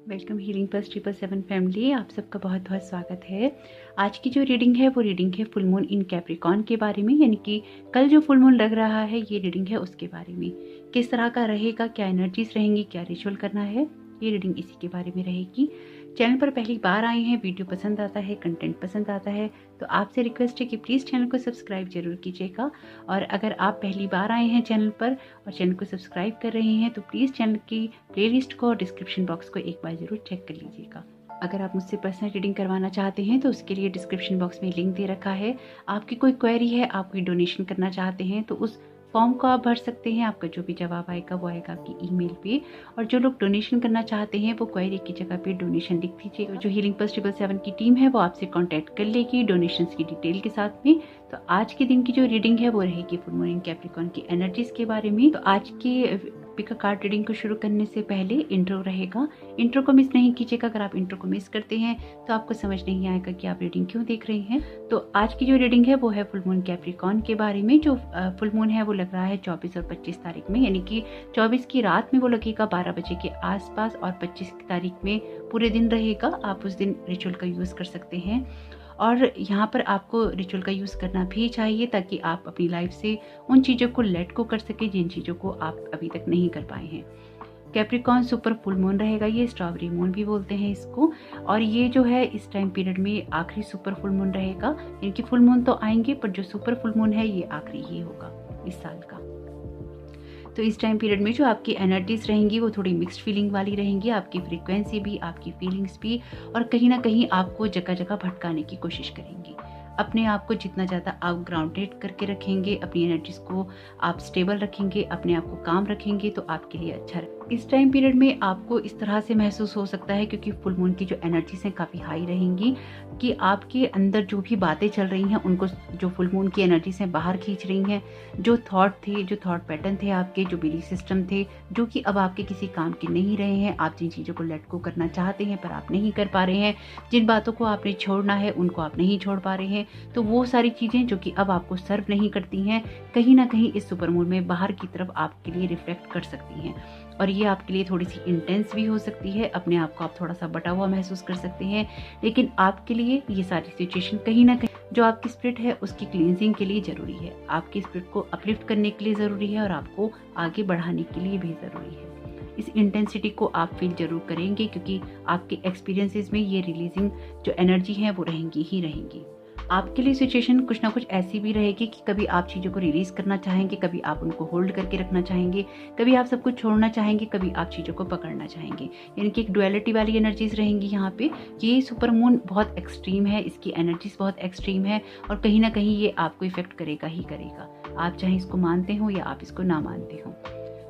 Welcome healing plus 777 family, आप सबका बहुत बहुत स्वागत है। आज की जो रीडिंग है वो रीडिंग है फुल मून इन कैप्रिकॉर्न के बारे में, यानी कि कल जो फुल मून लग रहा है ये रीडिंग है उसके बारे में। किस तरह का रहेगा, क्या एनर्जीज रहेंगी, क्या रिचुअल करना है, ये रीडिंग इसी के बारे में रहेगी। चैनल पर पहली बार आए हैं, वीडियो पसंद आता है, कंटेंट पसंद आता है तो आपसे रिक्वेस्ट है कि प्लीज़ चैनल को सब्सक्राइब जरूर कीजिएगा। और अगर आप पहली बार आए हैं चैनल पर और चैनल को सब्सक्राइब कर रहे हैं तो प्लीज़ चैनल की प्लेलिस्ट को और डिस्क्रिप्शन बॉक्स को एक बार ज़रूर चेक कर लीजिएगा। अगर आप मुझसे पर्सनल रीडिंग करवाना चाहते हैं तो उसके लिए डिस्क्रिप्शन बॉक्स में लिंक दे रखा है। आपकी कोई क्वेरी है, आप कोई डोनेशन करना चाहते हैं तो उस फॉर्म को आप भर सकते हैं। आपका जो भी जवाब आएगा वो आएगा आपकी ईमेल पे। और जो लोग डोनेशन करना चाहते हैं वो क्वेरी की जगह पे डोनेशन लिख दीजिए। जो हीलिंग प्लस 777 की टीम है वो आपसे कांटेक्ट कर लेगी डोनेशंस की डिटेल के साथ में। तो आज के दिन की जो रीडिंग है वो रहेगी फुल मून इन कैप्रिकॉर्न की एनर्जीज के बारे में। तो आज की पिक कार्ड रीडिंग को शुरू करने से पहले इंट्रो रहेगा। इंट्रो को मिस नहीं कीजिएगा। अगर आप इंट्रो को मिस करते हैं तो आपको समझ नहीं आएगा कि आप रीडिंग क्यों देख रहे हैं। तो आज की जो रीडिंग है वो है फुल मून कैप्रिकॉर्न के बारे में। जो फुल मून है वो लग रहा है 24 और 25 तारीख में, यानी कि 24 की रात में वो लगेगा 12 बजे के आसपास और 25 की तारीख में पूरे दिन रहेगा। आप उस दिन रिचुअल का यूज़ कर सकते हैं और यहाँ पर आपको रिचुअल का यूज़ करना भी चाहिए ताकि आप अपनी लाइफ से उन चीज़ों को लेट को कर सके जिन चीज़ों को आप अभी तक नहीं कर पाए हैं। कैप्रिकॉर्न सुपर फुल मून रहेगा, ये स्ट्रॉबेरी मून भी बोलते हैं इसको। और ये जो है इस टाइम पीरियड में आखिरी सुपर फुल मून रहेगा। इनकी फुल मून तो आएंगे पर जो सुपर फुल मून है ये आखिरी ही होगा इस साल का। तो इस टाइम पीरियड में जो आपकी एनर्जीज रहेंगी वो थोड़ी मिक्स्ड फीलिंग वाली रहेंगी। आपकी फ्रीक्वेंसी भी, आपकी फीलिंग्स भी, और कहीं ना कहीं आपको जगह जगह भटकाने की कोशिश करेंगी। अपने आप को जितना ज़्यादा आप ग्राउंडेड करके रखेंगे, अपनी एनर्जीज को आप स्टेबल रखेंगे, अपने आप को काम रखेंगे तो आपके लिए अच्छा है। इस टाइम पीरियड में आपको इस तरह से महसूस हो सकता है क्योंकि फुल मून की जो एनर्जीज हैं काफ़ी हाई रहेंगी कि आपके अंदर जो भी बातें चल रही हैं उनको जो फुल मून की एनर्जीज हैं बाहर खींच रही हैं। जो थॉट थे, जो थॉट पैटर्न थे आपके, जो बिलीफ सिस्टम थे जो कि अब आपके किसी काम के नहीं रहे हैं, आप जिन चीज़ों को लेट गो करना चाहते हैं पर आप नहीं कर पा रहे हैं, जिन बातों को आपने छोड़ना है उनको आप नहीं छोड़ पा रहे हैं, तो वो सारी चीज़ें जो कि अब आपको सर्व नहीं करती हैं कहीं ना कहीं इस सुपर मून में बाहर की तरफ आपके लिए रिफ्लेक्ट कर सकती हैं। और ये आपके लिए थोड़ी सी इंटेंस भी हो सकती है। अपने आप को आप थोड़ा सा बटा हुआ महसूस कर सकते हैं, लेकिन आपके लिए ये सारी सिचुएशन कहीं ना कहीं जो आपकी स्पिरिट है उसकी क्लींजिंग के लिए ज़रूरी है, आपकी स्पिरिट को अपलिफ्ट करने के लिए ज़रूरी है और आपको आगे बढ़ाने के लिए भी ज़रूरी है। इस इंटेंसिटी को आप फील जरूर करेंगे क्योंकि आपके एक्सपीरियंसेस में ये रिलीजिंग जो एनर्जी है वो रहेंगी ही रहेंगी। आपके लिए सिचुएशन कुछ ना कुछ ऐसी भी रहेगी कि कभी आप चीज़ों को रिलीज करना चाहेंगे, कभी आप उनको होल्ड करके रखना चाहेंगे, कभी आप सब कुछ छोड़ना चाहेंगे, कभी आप चीज़ों को पकड़ना चाहेंगे। यानी कि एक डुअलिटी वाली एनर्जीज रहेंगी यहाँ पे। ये सुपर मून बहुत एक्सट्रीम है, इसकी एनर्जीज बहुत एक्सट्रीम है और कहीं ना कहीं ये आपको इफेक्ट करेगा ही करेगा। आप चाहे इसको मानते हो या आप इसको ना मानते हो।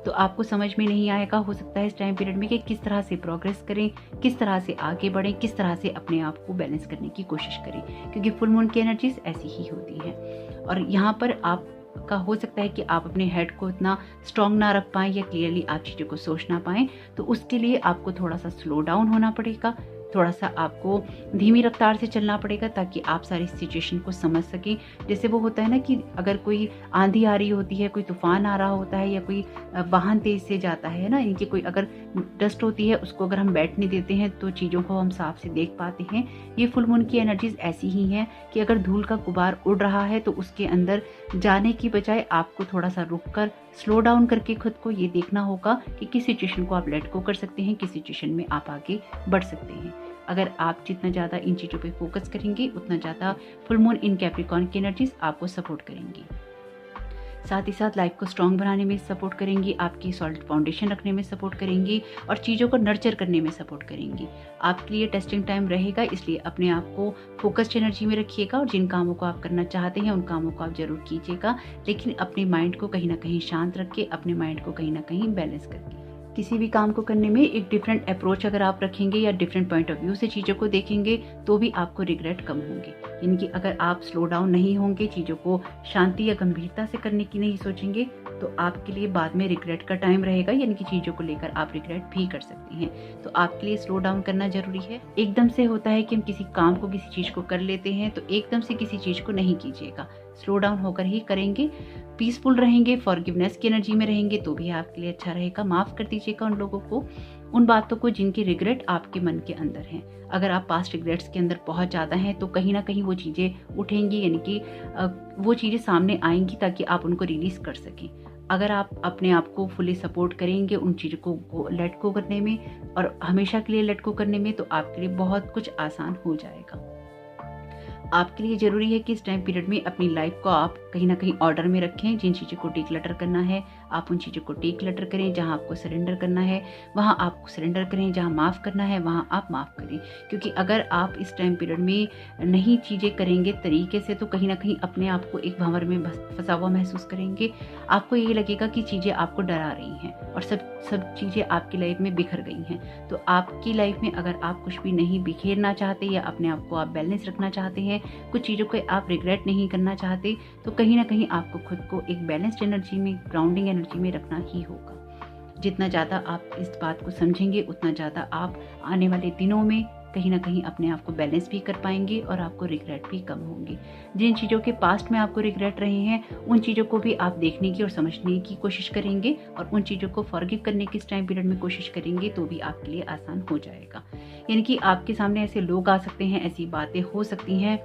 तो आपको समझ में नहीं आएगा हो सकता है इस टाइम पीरियड में कि किस तरह से प्रोग्रेस करें, किस तरह से आगे बढ़ें, किस तरह से अपने आप को बैलेंस करने की कोशिश करें, क्योंकि फुल मून की एनर्जीज ऐसी ही होती है। और यहाँ पर आपका हो सकता है कि आप अपने हेड को इतना स्ट्रांग ना रख पाएं या क्लियरली आप चीज़ों को सोच ना पाएं, तो उसके लिए आपको थोड़ा सा स्लो डाउन होना पड़ेगा, थोड़ा सा आपको धीमी रफ्तार से चलना पड़ेगा ताकि आप सारी सिचुएशन को समझ सकें। जैसे वो होता है ना कि अगर कोई आंधी आ रही होती है, कोई तूफान आ रहा होता है या कोई वाहन तेज से जाता है ना, इनकी कोई अगर डस्ट होती है उसको अगर हम बैठने देते हैं तो चीज़ों को हम साफ से देख पाते हैं। ये फुल मून की एनर्जीज ऐसी ही हैं कि अगर धूल का गुबार उड़ रहा है तो उसके अंदर जाने की बजाय आपको थोड़ा सा रुक कर स्लो डाउन करके खुद को ये देखना होगा कि किस सिचुएशन को आप लेट गो कर सकते हैं, किस सिचुएशन में आप आगे बढ़ सकते हैं। अगर आप जितना ज़्यादा इन चीज़ों पे फोकस करेंगे उतना ज़्यादा फुल मून इन कैप्रिकॉर्न की एनर्जीज आपको सपोर्ट करेंगी। साथ ही साथ लाइफ को स्ट्रॉन्ग बनाने में सपोर्ट करेंगी, आपकी सॉलिड फाउंडेशन रखने में सपोर्ट करेंगी और चीज़ों को नर्चर करने में सपोर्ट करेंगी। आपके लिए टेस्टिंग टाइम रहेगा, इसलिए अपने आप को फोकस्ड एनर्जी में रखिएगा और जिन कामों को आप करना चाहते हैं उन कामों को आप जरूर कीजिएगा, लेकिन अपने माइंड को कहीं ना कहीं शांत रख के, अपने माइंड को कहीं ना कहीं बैलेंस करके। किसी भी काम को करने में एक डिफरेंट अप्रोच अगर आप रखेंगे या डिफरेंट पॉइंट ऑफ व्यू से चीज़ों को देखेंगे तो भी आपको रिग्रेट कम होंगे। यानी कि अगर आप स्लो डाउन नहीं होंगे, चीज़ों को शांति या गंभीरता से करने की नहीं सोचेंगे तो आपके लिए बाद में रिग्रेट का टाइम रहेगा, यानी कि चीज़ों को लेकर आप रिग्रेट भी कर सकते हैं। तो आपके लिए स्लो डाउन करना जरूरी है। एकदम से होता है कि हम किसी काम को, किसी चीज़ को कर लेते हैं, तो एकदम से किसी चीज़ को नहीं कीजिएगा, स्लो डाउन होकर ही करेंगे। पीसफुल रहेंगे, फॉरगिवनेस की एनर्जी में रहेंगे तो भी आपके लिए अच्छा रहेगा। माफ़ कर दीजिएगा उन लोगों को उन बातों को जिनकी रिग्रेट आपके मन के अंदर हैं। अगर आप पास्ट रिग्रेट्स के अंदर बहुत ज़्यादा हैं तो कहीं ना कहीं वो चीज़ें उठेंगी, यानी कि वो चीज़ें सामने आएंगी ताकि आप उनको रिलीज़ कर सकें। अगर आप अपने आप को फुली सपोर्ट करेंगे उन चीज़ों को लेट गो करने में और हमेशा के लिए लेट गो करने में, तो आपके लिए बहुत कुछ आसान हो जाएगा। आपके लिए ज़रूरी है कि इस टाइम पीरियड में अपनी लाइफ को आप कहीं ना कहीं ऑर्डर में रखें। जिन चीज़ों को डिक्लटर करना है आप उन चीज़ों को डिक्लटर करें। जहां आपको सरेंडर करना है वहां आप सरेंडर करें। जहां माफ़ करना है वहां आप माफ़ करें। क्योंकि अगर आप इस टाइम पीरियड में नहीं चीज़ें करेंगे तरीके से तो कहीं ना कहीं अपने आप को एक भंवर में फंसा हुआ महसूस करेंगे। आपको ये लगेगा कि चीज़ें आपको डरा रही हैं और सब चीज़ें आपकी लाइफ में बिखर गई हैं। तो आपकी लाइफ में अगर आप कुछ भी नहीं बिखेरना चाहते या अपने आप को आप बैलेंस रखना चाहते हैं, कुछ चीज़ों को आप रिग्रेट नहीं करना चाहते, तो कहीं ना कहीं आपको खुद को एक बैलेंस्ड एनर्जी में, ग्राउंडिंग एनर्जी में रखना ही होगा। जितना ज़्यादा आप इस बात को समझेंगे उतना ज़्यादा आप आने वाले दिनों में कहीं ना कहीं अपने आप को बैलेंस भी कर पाएंगे और आपको रिग्रेट भी कम होंगे। जिन चीज़ों के पास्ट में आपको रिग्रेट रहे हैं उन चीज़ों को भी आप देखने की और समझने की कोशिश करेंगे और उन चीज़ों को फॉरगिव करने की इस टाइम पीरियड में कोशिश करेंगे तो भी आपके लिए आसान हो जाएगा। यानी कि आपके सामने ऐसे लोग आ सकते हैं, ऐसी बातें हो सकती हैं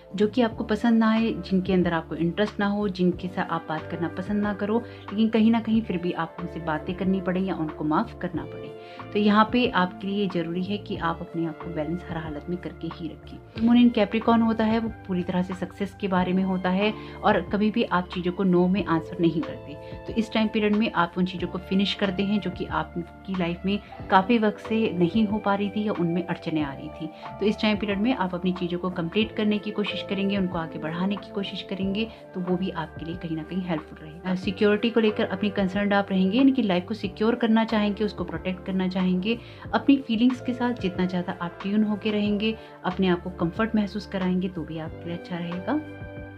जो कि आपको पसंद ना आए, जिनके अंदर आपको इंटरेस्ट ना हो, जिनके साथ आप बात करना पसंद ना करो, लेकिन कहीं ना कहीं फिर भी आप उनसे बातें करनी पड़े या उनको माफ़ करना पड़े। तो यहाँ पे आपके लिए ज़रूरी है कि आप अपने आप को बैलेंस हर हालत में करके ही रखें। मून इन कैप्रिकॉर्न होता है वो पूरी तरह से सक्सेस के बारे में होता है और कभी भी आप चीज़ों को नो में आंसर नहीं करते। तो इस टाइम पीरियड में आप उन चीज़ों को फिनिश करते हैं जो कि आपकी लाइफ में काफ़ी वक्त से नहीं हो पा रही थी या उनमें अड़चने आ रही थी। तो इस टाइम पीरियड में आप अपनी चीज़ों को कंप्लीट करने की कोशिश करेंगे, उनको आगे बढ़ाने की कोशिश करेंगे, तो वो भी आपके लिए कहीं ना कहीं हेल्पफुल रहेगा। सिक्योरिटी को लेकर अपनी कंसर्न आप रहेंगे, यानी कि लाइफ को सिक्योर करना चाहेंगे, उसको प्रोटेक्ट करना चाहेंगे। अपनी फीलिंग्स के साथ जितना ज़्यादा आप ट्यून होके रहेंगे, अपने आप को कंफर्ट महसूस कराएंगे तो भी आपके लिए अच्छा रहेगा।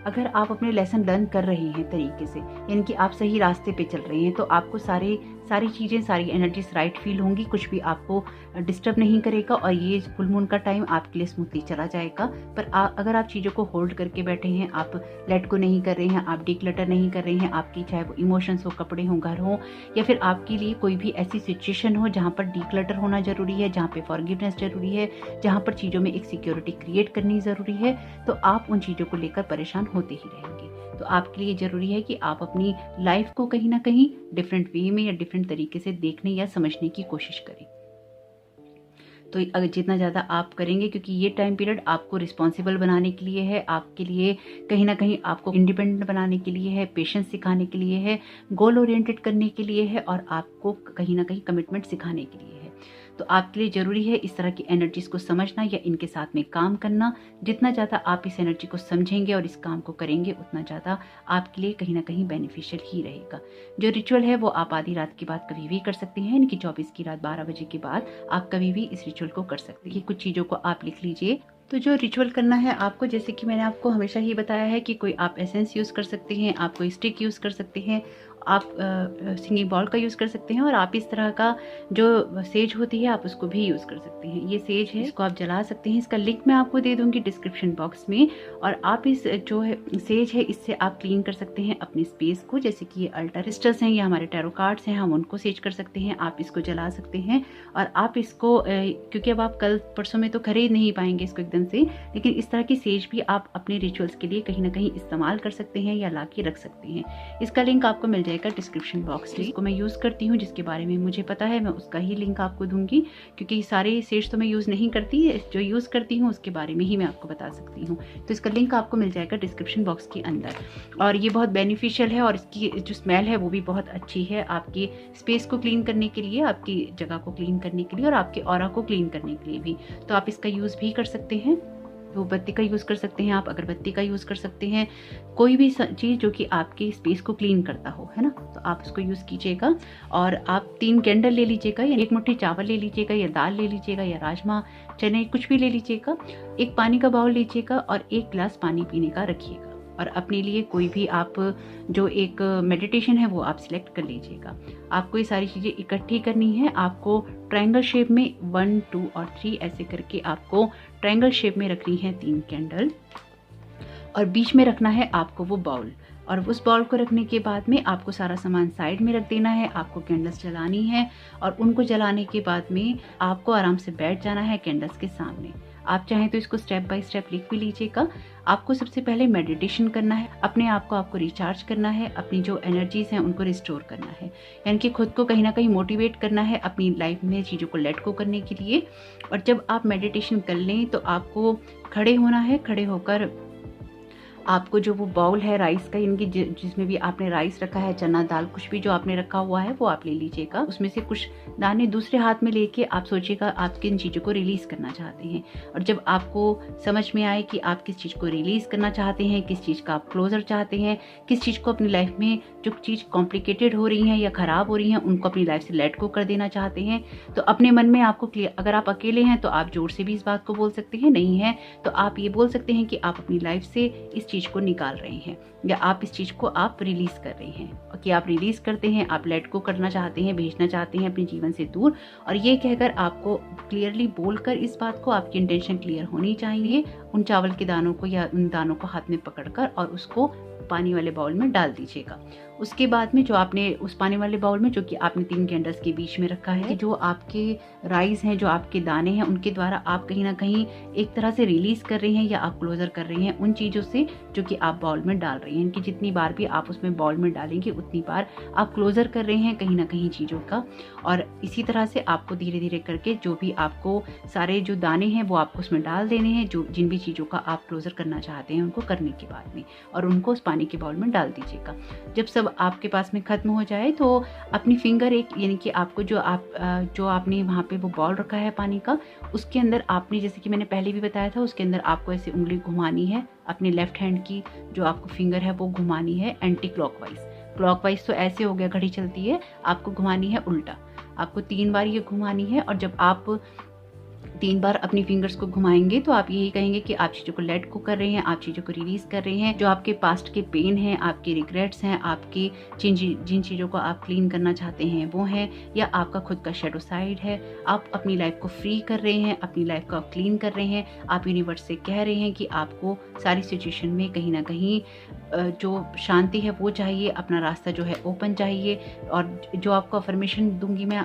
अगर आप अपने लेसन लर्न कर रहे हैं तरीके से, यानी कि आप सही रास्ते पे चल रहे हैं, तो आपको सारी चीज़ें, सारी एनर्जीज राइट फील होंगी, कुछ भी आपको डिस्टर्ब नहीं करेगा और ये फुल मून का टाइम आपके लिए स्मूथली चला जाएगा। पर अगर आप चीज़ों को होल्ड करके बैठे हैं, आप लेट को नहीं कर रहे हैं, आप डिक्लटर नहीं कर रहे हैं, आपकी चाहे वो इमोशंस हो, कपड़े हो, घर हो, या फिर आपके लिए कोई भी ऐसी सिचुएशन हो जहाँ पर डिक्लटर होना ज़रूरी है, जहाँ पे फॉरगिवनेस ज़रूरी है, जहाँ पर चीज़ों में एक सिक्योरिटी क्रिएट करनी ज़रूरी है, तो आप उन चीज़ों को लेकर परेशान होते ही रहेंगे। तो आपके लिए ज़रूरी है कि आप अपनी लाइफ को कहीं ना कहीं डिफरेंट वे में या डिफरेंट तरीके से देखने या समझने की कोशिश करें। तो अगर जितना ज़्यादा आप करेंगे, क्योंकि ये टाइम पीरियड आपको रिस्पॉन्सिबल बनाने के लिए है, आपके लिए कहीं ना कहीं आपको इंडिपेंडेंट बनाने के लिए है, पेशेंस सिखाने के लिए है, गोल ओरिएंटेड करने के लिए है और आपको कहीं ना कहीं कमिटमेंट सिखाने के लिए है। तो आपके लिए ज़रूरी है इस तरह की एनर्जीज को समझना या इनके साथ में काम करना। जितना ज़्यादा आप इस एनर्जी को समझेंगे और इस काम को करेंगे उतना ज़्यादा आपके लिए कहीं ना कहीं बेनिफिशियल ही रहेगा। जो रिचुअल है वो आप आधी रात के बाद कभी भी कर सकते हैं, यानी कि 24 की रात 12 बजे के बाद आप कभी भी इस रिचुअल को कर सकते हैं। कुछ चीज़ों को आप लिख लीजिए। तो जो रिचुअल करना है आपको, जैसे कि मैंने आपको हमेशा ही बताया है कि कोई आप एसेंस यूज़ कर सकते हैं, आप कोई स्टिक यूज़ कर सकते हैं, आप सिंगिंग बॉल का यूज़ कर सकते हैं और आप इस तरह का जो सेज होती है आप उसको भी यूज़ कर सकते हैं। ये सेज है, इसको आप जला सकते हैं। इसका लिंक मैं आपको दे दूंगी डिस्क्रिप्शन बॉक्स में। और आप इस जो है सेज है इससे आप क्लीन कर सकते हैं अपनी स्पेस को, जैसे कि ये अल्टर क्रिस्टल्स हैं या हमारे टैरो कार्ड्स हैं, हम उनको सेज कर सकते हैं। आप इसको जला सकते हैं और आप इसको क्योंकि अब आप कल परसों में तो खरीद नहीं पाएंगे इसको एकदम से, लेकिन इस तरह की सेज भी आप अपने रिचुअल्स के लिए कहीं ना कहीं इस्तेमाल कर सकते हैं या ला के रख सकते हैं। इसका लिंक आपको मिल जाएगा डिस्क्रिप्शन बॉक्स में। इसको मैं यूज़ करती हूँ, जिसके बारे में मुझे पता है मैं उसका ही लिंक आपको दूंगी, क्योंकि सारे सेज तो मैं यूज़ नहीं करती, जो यूज़ करती हूँ उसके बारे में ही मैं आपको बता सकती हूँ। तो इसका लिंक आपको मिल जाएगा डिस्क्रिप्शन बॉक्स के अंदर। और ये बहुत बेनिफिशियल है और इसकी जो स्मेल है वो भी बहुत अच्छी है आपकी स्पेस को क्लीन करने के लिए, आपकी जगह को क्लीन करने के लिए और आपके ऑरा को क्लीन करने के लिए भी। तो आप इसका यूज़ भी कर सकते हैं। धूपबत्ती का यूज़ कर सकते हैं, आप अगरबत्ती का यूज़ कर सकते हैं, कोई भी चीज़ जो कि आपके स्पेस को क्लीन करता हो, है ना, तो आप उसको यूज़ कीजिएगा। और आप 3 कैंडल ले लीजिएगा, या 1 मुट्ठी चावल ले लीजिएगा, या दाल ले लीजिएगा, या राजमा चने कुछ भी ले लीजिएगा। एक पानी का बाउल लीजिएगा और 1 गिलास पानी पीने का रखिएगा। और अपने लिए कोई भी आप जो एक मेडिटेशन है वो आप सिलेक्ट कर लीजिएगा। आपको ये सारी चीज़ें इकट्ठी करनी है। आपको ट्रायंगल शेप में 1, 2 और 3 ऐसे करके आपको ट्रायंगल शेप में रखनी है 3 कैंडल, और बीच में रखना है आपको वो बाउल। और उस बाउल को रखने के बाद में आपको सारा सामान साइड में रख देना है, आपको कैंडल्स जलानी है और उनको जलाने के बाद में आपको आराम से बैठ जाना है कैंडल्स के सामने। आप चाहें तो इसको स्टेप बाय स्टेप लिख भी लीजिएगा। आपको सबसे पहले मेडिटेशन करना है, अपने आप को आपको रिचार्ज करना है, अपनी जो एनर्जीज हैं उनको रिस्टोर करना है, यानी कि खुद को कहीं ना कहीं मोटिवेट करना है अपनी लाइफ में चीज़ों को लेट गो करने के लिए। और जब आप मेडिटेशन कर लें तो आपको खड़े होना है, खड़े होकर आपको जो वो बाउल है राइस का, यानी कि जिसमें भी आपने राइस रखा है, चना दाल कुछ भी जो आपने रखा हुआ है वो आप ले लीजिएगा। उसमें से कुछ दाने दूसरे हाथ में लेके आप सोचिएगा आप किन चीज़ों को रिलीज़ करना चाहते हैं। और जब आपको समझ में आए कि आप किस चीज़ को रिलीज़ करना चाहते हैं, किस चीज़ का आप क्लोजर चाहते हैं, किस चीज़ को अपनी लाइफ में जो चीज़ कॉम्प्लिकेटेड हो रही हैं या ख़राब हो रही हैं उनको अपनी लाइफ से लेट गो कर देना चाहते हैं, तो अपने मन में आपको क्लियर, अगर आप अकेले हैं तो आप जोर से भी इस बात को बोल सकते हैं, नहीं है तो आप ये बोल सकते हैं कि आप अपनी लाइफ से इस चीज़ को निकाल रहे हैं या आप इस चीज़ को आप रिलीज़ कर रहे हैं, और कि आप रिलीज़ करते हैं, आप लेट गो करना चाहते हैं, भेजना चाहते हैं अपने जीवन से दूर। और ये कहकर आपको क्लियरली बोलकर इस बात को, आपकी इंटेंशन क्लियर होनी चाहिए, उन चावल के दानों को या उन दानों को हाथ में पकड़कर और उसको पानी वाले बाउल में डाल दीजिएगा। उसके बाद में जो आपने उस पानी वाले बाउल में जो कि आपने 3 कैंडल्स के बीच में रखा है, जो आपके राइस हैं, जो आपके दाने हैं, उनके द्वारा आप कहीं ना कहीं एक तरह से रिलीज कर रहे हैं या आप क्लोजर कर रहे हैं उन चीज़ों से जो कि आप बाउल में डाल रहे हैं, कि जितनी बार भी आप उसमें बाउल में डालेंगे उतनी बार आप क्लोजर कर रहे हैं कहीं ना कहीं चीज़ों का। और इसी तरह से आपको धीरे धीरे करके जो भी आपको सारे जो दाने हैं वो आपको उसमें डाल देने हैं, जो जिन भी चीज़ों का आप क्लोजर करना चाहते हैं उनको करने के बाद में, और उनको उस पानी के बाउल में डाल दीजिएगा। जब सब आपके पास में खत्म हो जाए तो अपनी फिंगर एक, यानी कि आपको जो आपने वहाँ पे वो बाउल रखा है पानी का, उसके अंदर आपने, जैसे कि मैंने पहले भी बताया था, उसके अंदर आपको ऐसे उंगली घुमानी है, अपने लेफ्ट हैंड की जो आपको फिंगर है वो घुमानी है एंटी क्लॉकवाइज। क्लॉकवाइज तो ऐसे हो गया घड़ी चलती है, आपको घुमानी है उल्टा, आपको 3 बार ये घुमानी है। और जब आप 3 बार अपनी फिंगर्स को घुमाएंगे तो आप यही कहेंगे कि आप चीज़ों को लेट गो कर रहे हैं, आप चीज़ों को रिलीज कर रहे हैं, जो आपके पास्ट के पेन हैं, आपके रिग्रेट्स हैं, आपकी जिन चीज़ों को आप क्लीन करना चाहते हैं वो हैं, या आपका खुद का शैडो साइड है, आप अपनी लाइफ को फ्री कर रहे हैं, अपनी लाइफ को आप क्लीन कर रहे हैं। आप यूनिवर्स से कह रहे हैं कि आपको सारी सिचुएशन में कहीं ना कहीं जो शांति है वो चाहिए, अपना रास्ता जो है ओपन चाहिए। और जो आपको अफर्मेशन दूंगी मैं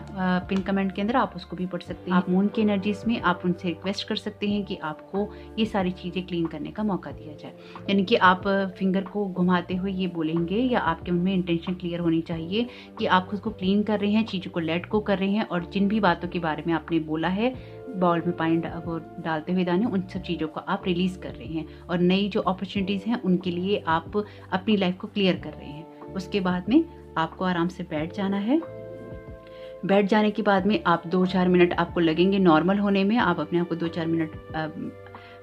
पिन कमेंट के अंदर, आप उसको भी पढ़ सकते हैं। आप मून की एनर्जीज में आप उनसे रिक्वेस्ट कर सकते हैं कि आपको ये सारी चीज़ें क्लीन करने का मौका दिया जाए, यानी कि आप फिंगर को घुमाते हुए ये बोलेंगे, या आपके मन में इंटेंशन क्लियर होनी चाहिए कि आप खुद को क्लीन कर रहे हैं, चीज़ों को लेट गो कर रहे हैं, और जिन भी बातों के बारे में आपने बोला है बाउल में पानी वो डालते हुए दाने, उन सब चीज़ों को आप रिलीज़ कर रहे हैं, और नई जो अपॉर्चुनिटीज़ हैं उनके लिए आप अपनी लाइफ को क्लियर कर रहे हैं। उसके बाद में आपको आराम से बैठ जाना है। बैठ जाने के बाद में आप 2-4 मिनट आपको लगेंगे नॉर्मल होने में, आप अपने आप को 2-4 मिनट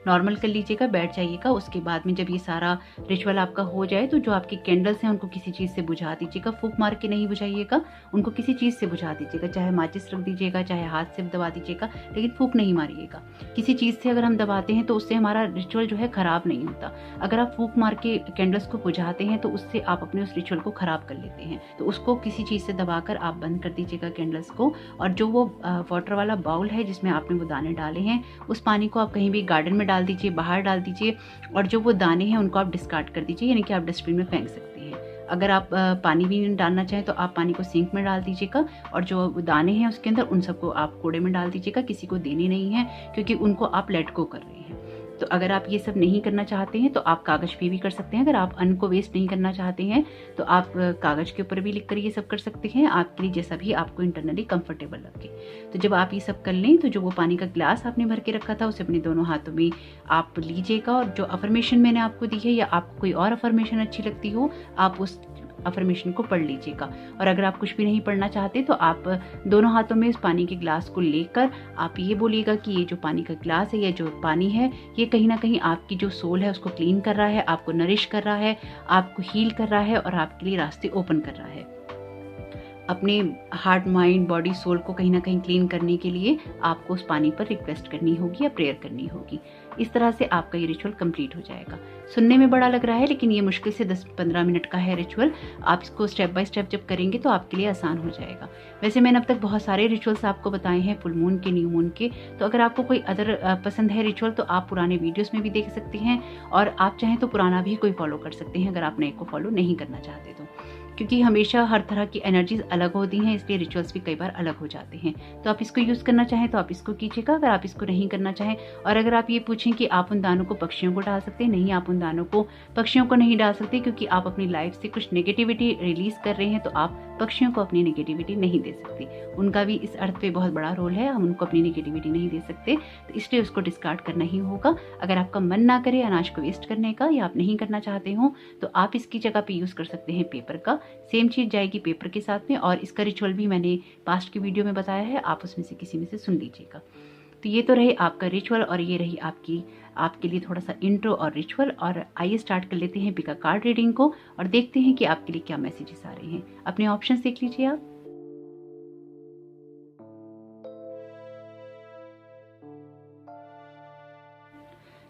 नॉर्मल कर लीजिएगा, बैठ जाइएगा। उसके बाद में जब ये सारा रिचुअल आपका हो जाए तो जो आपके कैंडल्स हैं उनको किसी चीज़ से बुझा दीजिएगा, फूंक मार के नहीं बुझाइएगा, उनको किसी चीज़ से बुझा दीजिएगा, चाहे माचिस रख दीजिएगा, चाहे हाथ से दबा दीजिएगा, लेकिन फूंक नहीं मारिएगा। किसी चीज़ से अगर हम दबाते हैं तो उससे हमारा रिचुअल जो है ख़राब नहीं होता। अगर आप फूंक मार के कैंडल्स को बुझाते हैं तो उससे आप अपने उस रिचुअल को ख़राब कर लेते हैं, तो उसको किसी चीज़ से दबाकर आप बंद कर दीजिएगा कैंडल्स को। और जो वो वाटर वाला बाउल है जिसमें आपने वो दाने डाले हैं, उस पानी को आप कहीं भी गार्डन में डाल दीजिए, बाहर डाल दीजिए, और जो वो दाने हैं उनको आप डिस्कार्ड कर दीजिए, यानी कि आप डस्टबिन में फेंक सकते हैं। अगर आप पानी भी नहीं डालना चाहें तो आप पानी को सिंक में डाल दीजिएगा, और जो दाने हैं उसके अंदर उन सबको आप कूड़े में डाल दीजिएगा, किसी को देने नहीं है, क्योंकि उनको आप लेट गो कर रहे हैं। तो अगर आप ये सब नहीं करना चाहते हैं तो आप कागज़ पे भी कर सकते हैं। अगर आप अन्न को वेस्ट नहीं करना चाहते हैं तो आप कागज़ के ऊपर भी लिख कर ये सब कर सकते हैं, आपके लिए जैसा भी आपको इंटरनली कंफर्टेबल लगे। तो जब आप ये सब कर लें तो जो वो पानी का ग्लास आपने भर के रखा था उसे अपने दोनों हाथों में आप लीजिएगा, और जो अफर्मेशन मैंने आपको दी है या आपको कोई और अफर्मेशन अच्छी लगती हो आप उस अफर्मेशन को पढ़ लीजिएगा। और अगर आप कुछ भी नहीं पढ़ना चाहते तो आप दोनों हाथों में इस पानी के ग्लास को लेकर आप ये बोलिएगा कि ये जो पानी का ग्लास है, ये जो पानी है, ये कहीं ना कहीं आपकी जो सोल है उसको क्लीन कर रहा है, आपको नरिश कर रहा है, आपको हील कर रहा है, और आपके लिए रास्ते ओपन कर रहा है। अपने हार्ट, माइंड, बॉडी, सोल को कहीं ना कहीं क्लीन करने के लिए आपको उस पानी पर रिक्वेस्ट करनी होगी या प्रेयर करनी होगी। इस तरह से आपका ये रिचुअल कंप्लीट हो जाएगा। सुनने में बड़ा लग रहा है लेकिन ये मुश्किल से 10-15 मिनट का है रिचुअल। आप इसको स्टेप बाय स्टेप जब करेंगे तो आपके लिए आसान हो जाएगा। वैसे मैंने अब तक बहुत सारे रिचुअल्स आपको बताए हैं फुल मून के, न्यू मून के, तो अगर आपको कोई अदर पसंद है रिचुअल तो आप पुराने वीडियोस में भी देख सकते हैं और आप चाहें तो पुराना भी कोई फॉलो कर सकते हैं अगर आप नए को फॉलो नहीं करना चाहते तो, क्योंकि हमेशा हर तरह की एनर्जीज अलग होती हैं, इसलिए रिचुअल्स भी कई बार अलग हो जाते हैं। तो आप इसको यूज़ करना चाहें तो आप इसको कीजिएगा, अगर आप इसको नहीं करना चाहें। और अगर आप ये पूछें कि आप उन दानों को पक्षियों को डाल सकते हैं, नहीं, आप उन दानों को पक्षियों को नहीं डाल सकते, क्योंकि आप अपनी लाइफ से कुछ नेगेटिविटी रिलीज कर रहे हैं, तो आप पक्षियों को अपनी नेगेटिविटी नहीं दे सकते। उनका भी इस अर्थ पे बहुत बड़ा रोल है, हम उनको अपनी नेगेटिविटी नहीं दे सकते, तो इसलिए उसको डिस्कार्ड करना ही होगा। अगर आपका मन ना करे अनाज को वेस्ट करने का या आप नहीं करना चाहते हो तो आप इसकी जगह पे यूज़ कर सकते हैं पेपर का। सेम चीज़ जाएगी पेपर के साथ में, और इसका रिचुअल भी मैंने पास्ट की वीडियो में बताया है, आप उसमें से किसी में से सुन लीजिएगा। तो ये तो रहे आपका रिचुअल और ये रही आपके लिए थोड़ा सा इंट्रो और रिचुअल। और आइए स्टार्ट कर लेते हैं पिका कार्ड रीडिंग को और देखते हैं कि आपके लिए क्या मैसेजेस आ रहे हैं। अपने ऑप्शंस देख लीजिए आप।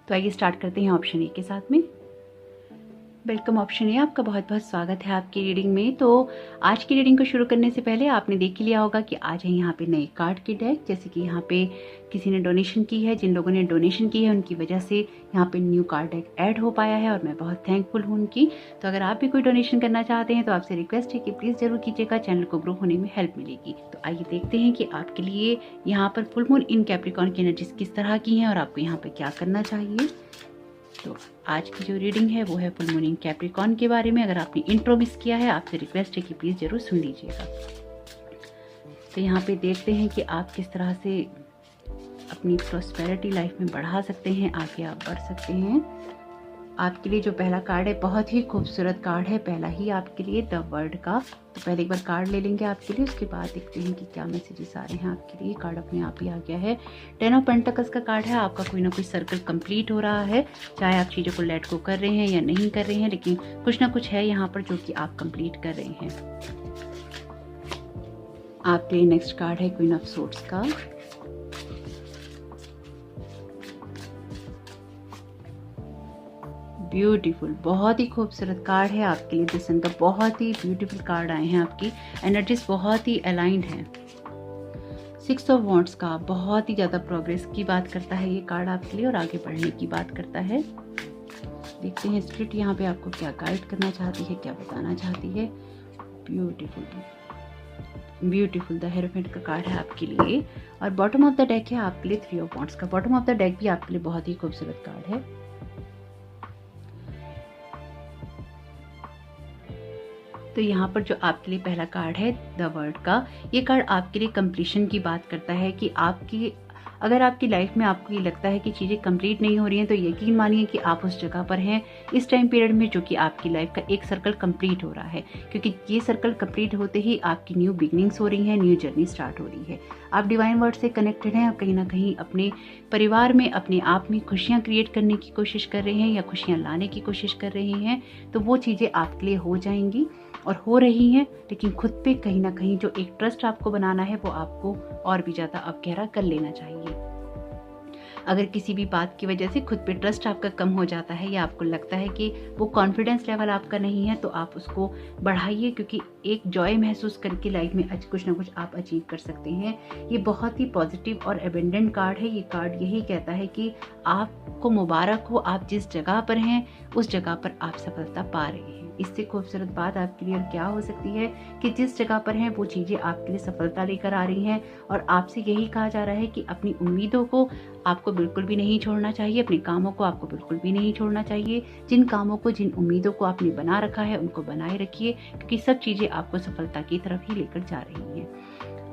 तो आइए स्टार्ट करते हैं ऑप्शन ए के साथ में। वेलकम ऑप्शन ए, आपका बहुत बहुत स्वागत है आपकी रीडिंग में। तो आज की रीडिंग को शुरू करने से पहले आपने देख ही लिया होगा कि आज है यहाँ पे नए कार्ड की डेक, जैसे कि यहाँ पे किसी ने डोनेशन की है। जिन लोगों ने डोनेशन की है उनकी वजह से यहाँ पे न्यू कार्ड डेक ऐड हो पाया है और मैं बहुत थैंकफुल हूँ उनकी। तो अगर आप भी कोई डोनेशन करना चाहते हैं तो आपसे रिक्वेस्ट है कि प्लीज़ जरूर कीजिएगा, चैनल को ग्रो होने में हेल्प मिलेगी। तो आइए देखते हैं कि आपके लिए यहाँ पर फुल मून इन कैप्रिकॉर्न की एनर्जीज किस तरह की हैं और आपको यहाँ पर क्या करना चाहिए। तो आज की जो रीडिंग है वो है फुल मून इन कैप्रिकॉर्न के बारे में। अगर आपने इंट्रो मिस किया है आपसे रिक्वेस्ट है कि प्लीज़ जरूर सुन लीजिएगा। तो यहाँ पे देखते हैं कि आप किस तरह से अपनी प्रॉस्पेरिटी लाइफ में बढ़ा सकते हैं, आगे आप बढ़ सकते हैं। आपके लिए जो पहला कार्ड है बहुत ही खूबसूरत कार्ड है, पहला ही आपके लिए द वर्ल्ड का। तो पहले एक बार कार्ड ले लेंगे आपके लिए, उसके बाद देखते हैं कि क्या मैसेजेस आ रहे हैं आपके लिए। कार्ड अपने आप ही आ गया है। 10 ऑफ पेंटिकल्स का कार्ड है। आपका कोई ना कोई सर्कल कंप्लीट हो रहा है, चाहे आप चीज़ों को लेट गो कर रहे हैं या नहीं कर रहे हैं, लेकिन कुछ ना कुछ है यहाँ पर जो कि आप कंप्लीट कर रहे हैं। आपके लिए नेक्स्ट कार्ड है क्वीन ऑफ सोर्ड्स का। ब्यूटीफुल, बहुत ही खूबसूरत कार्ड है आपके लिए दिस सन का। बहुत ही ब्यूटीफुल कार्ड आए हैं, आपकी एनर्जीज बहुत ही अलाइंड हैं। 6 ऑफ वॉन्ड्स का बहुत ही ज़्यादा प्रोग्रेस की बात करता है ये कार्ड आपके लिए और आगे बढ़ने की बात करता है। देखते हैं स्पिरिट यहाँ पे आपको क्या गाइड करना चाहती है, क्या बताना चाहती है। ब्यूटीफुल ब्यूटीफुल द हेरोफेंट का कार्ड है आपके लिए और बॉटम ऑफ द डेक है आपके लिए 3 ऑफ वॉन्ड्स का। बॉटम ऑफ द डेक भी आपके लिए बहुत ही खूबसूरत कार्ड है। तो यहाँ पर जो आपके लिए पहला कार्ड है द वर्ल्ड का, ये कार्ड आपके लिए कंप्लीशन की बात करता है कि अगर आपकी लाइफ में आपको ये लगता है कि चीज़ें कंप्लीट नहीं हो रही हैं तो यकीन मानिए कि आप उस जगह पर हैं इस टाइम पीरियड में जो कि आपकी लाइफ का एक सर्कल कंप्लीट हो रहा है, क्योंकि ये सर्कल कंप्लीट होते ही आपकी न्यू बिगनिंग्स हो रही हैं, न्यू जर्नी स्टार्ट हो रही है। आप डिवाइन वर्ड से कनेक्टेड हैं, आप कहीं ना कहीं अपने परिवार में अपने आप में खुशियाँ क्रिएट करने की कोशिश कर रहे हैं या खुशियाँ लाने की कोशिश कर रहे हैं, तो वो चीज़ें आपके लिए हो जाएंगी और हो रही हैं। लेकिन खुद पे कहीं ना कहीं जो एक ट्रस्ट आपको बनाना है वो आपको और भी ज़्यादा अब गहरा कर लेना चाहिए। अगर किसी भी बात की वजह से खुद पे ट्रस्ट आपका कम हो जाता है या आपको लगता है कि वो कॉन्फिडेंस लेवल आपका नहीं है, तो आप उसको बढ़ाइए, क्योंकि एक जॉय महसूस करके लाइफ में कुछ ना कुछ आप अचीव कर सकते हैं। ये बहुत ही पॉजिटिव और एबेंडेंट कार्ड है। ये कार्ड यही कहता है कि आपको मुबारक हो, आप जिस जगह पर हैं उस जगह पर आप सफलता पा रहे हैं। इससे खूबसूरत बात आपके लिए क्या हो सकती है कि जिस जगह पर हैं वो चीज़ें आपके लिए सफलता लेकर आ रही हैं और आपसे यही कहा जा रहा है कि अपनी उम्मीदों को आपको बिल्कुल भी नहीं छोड़ना चाहिए, अपने कामों को आपको बिल्कुल भी नहीं छोड़ना चाहिए। जिन कामों को, जिन उम्मीदों को आपने बना रखा है उनको बनाए रखिए, क्योंकि सब चीज़ें आपको सफलता की तरफ ही लेकर जा रही हैं।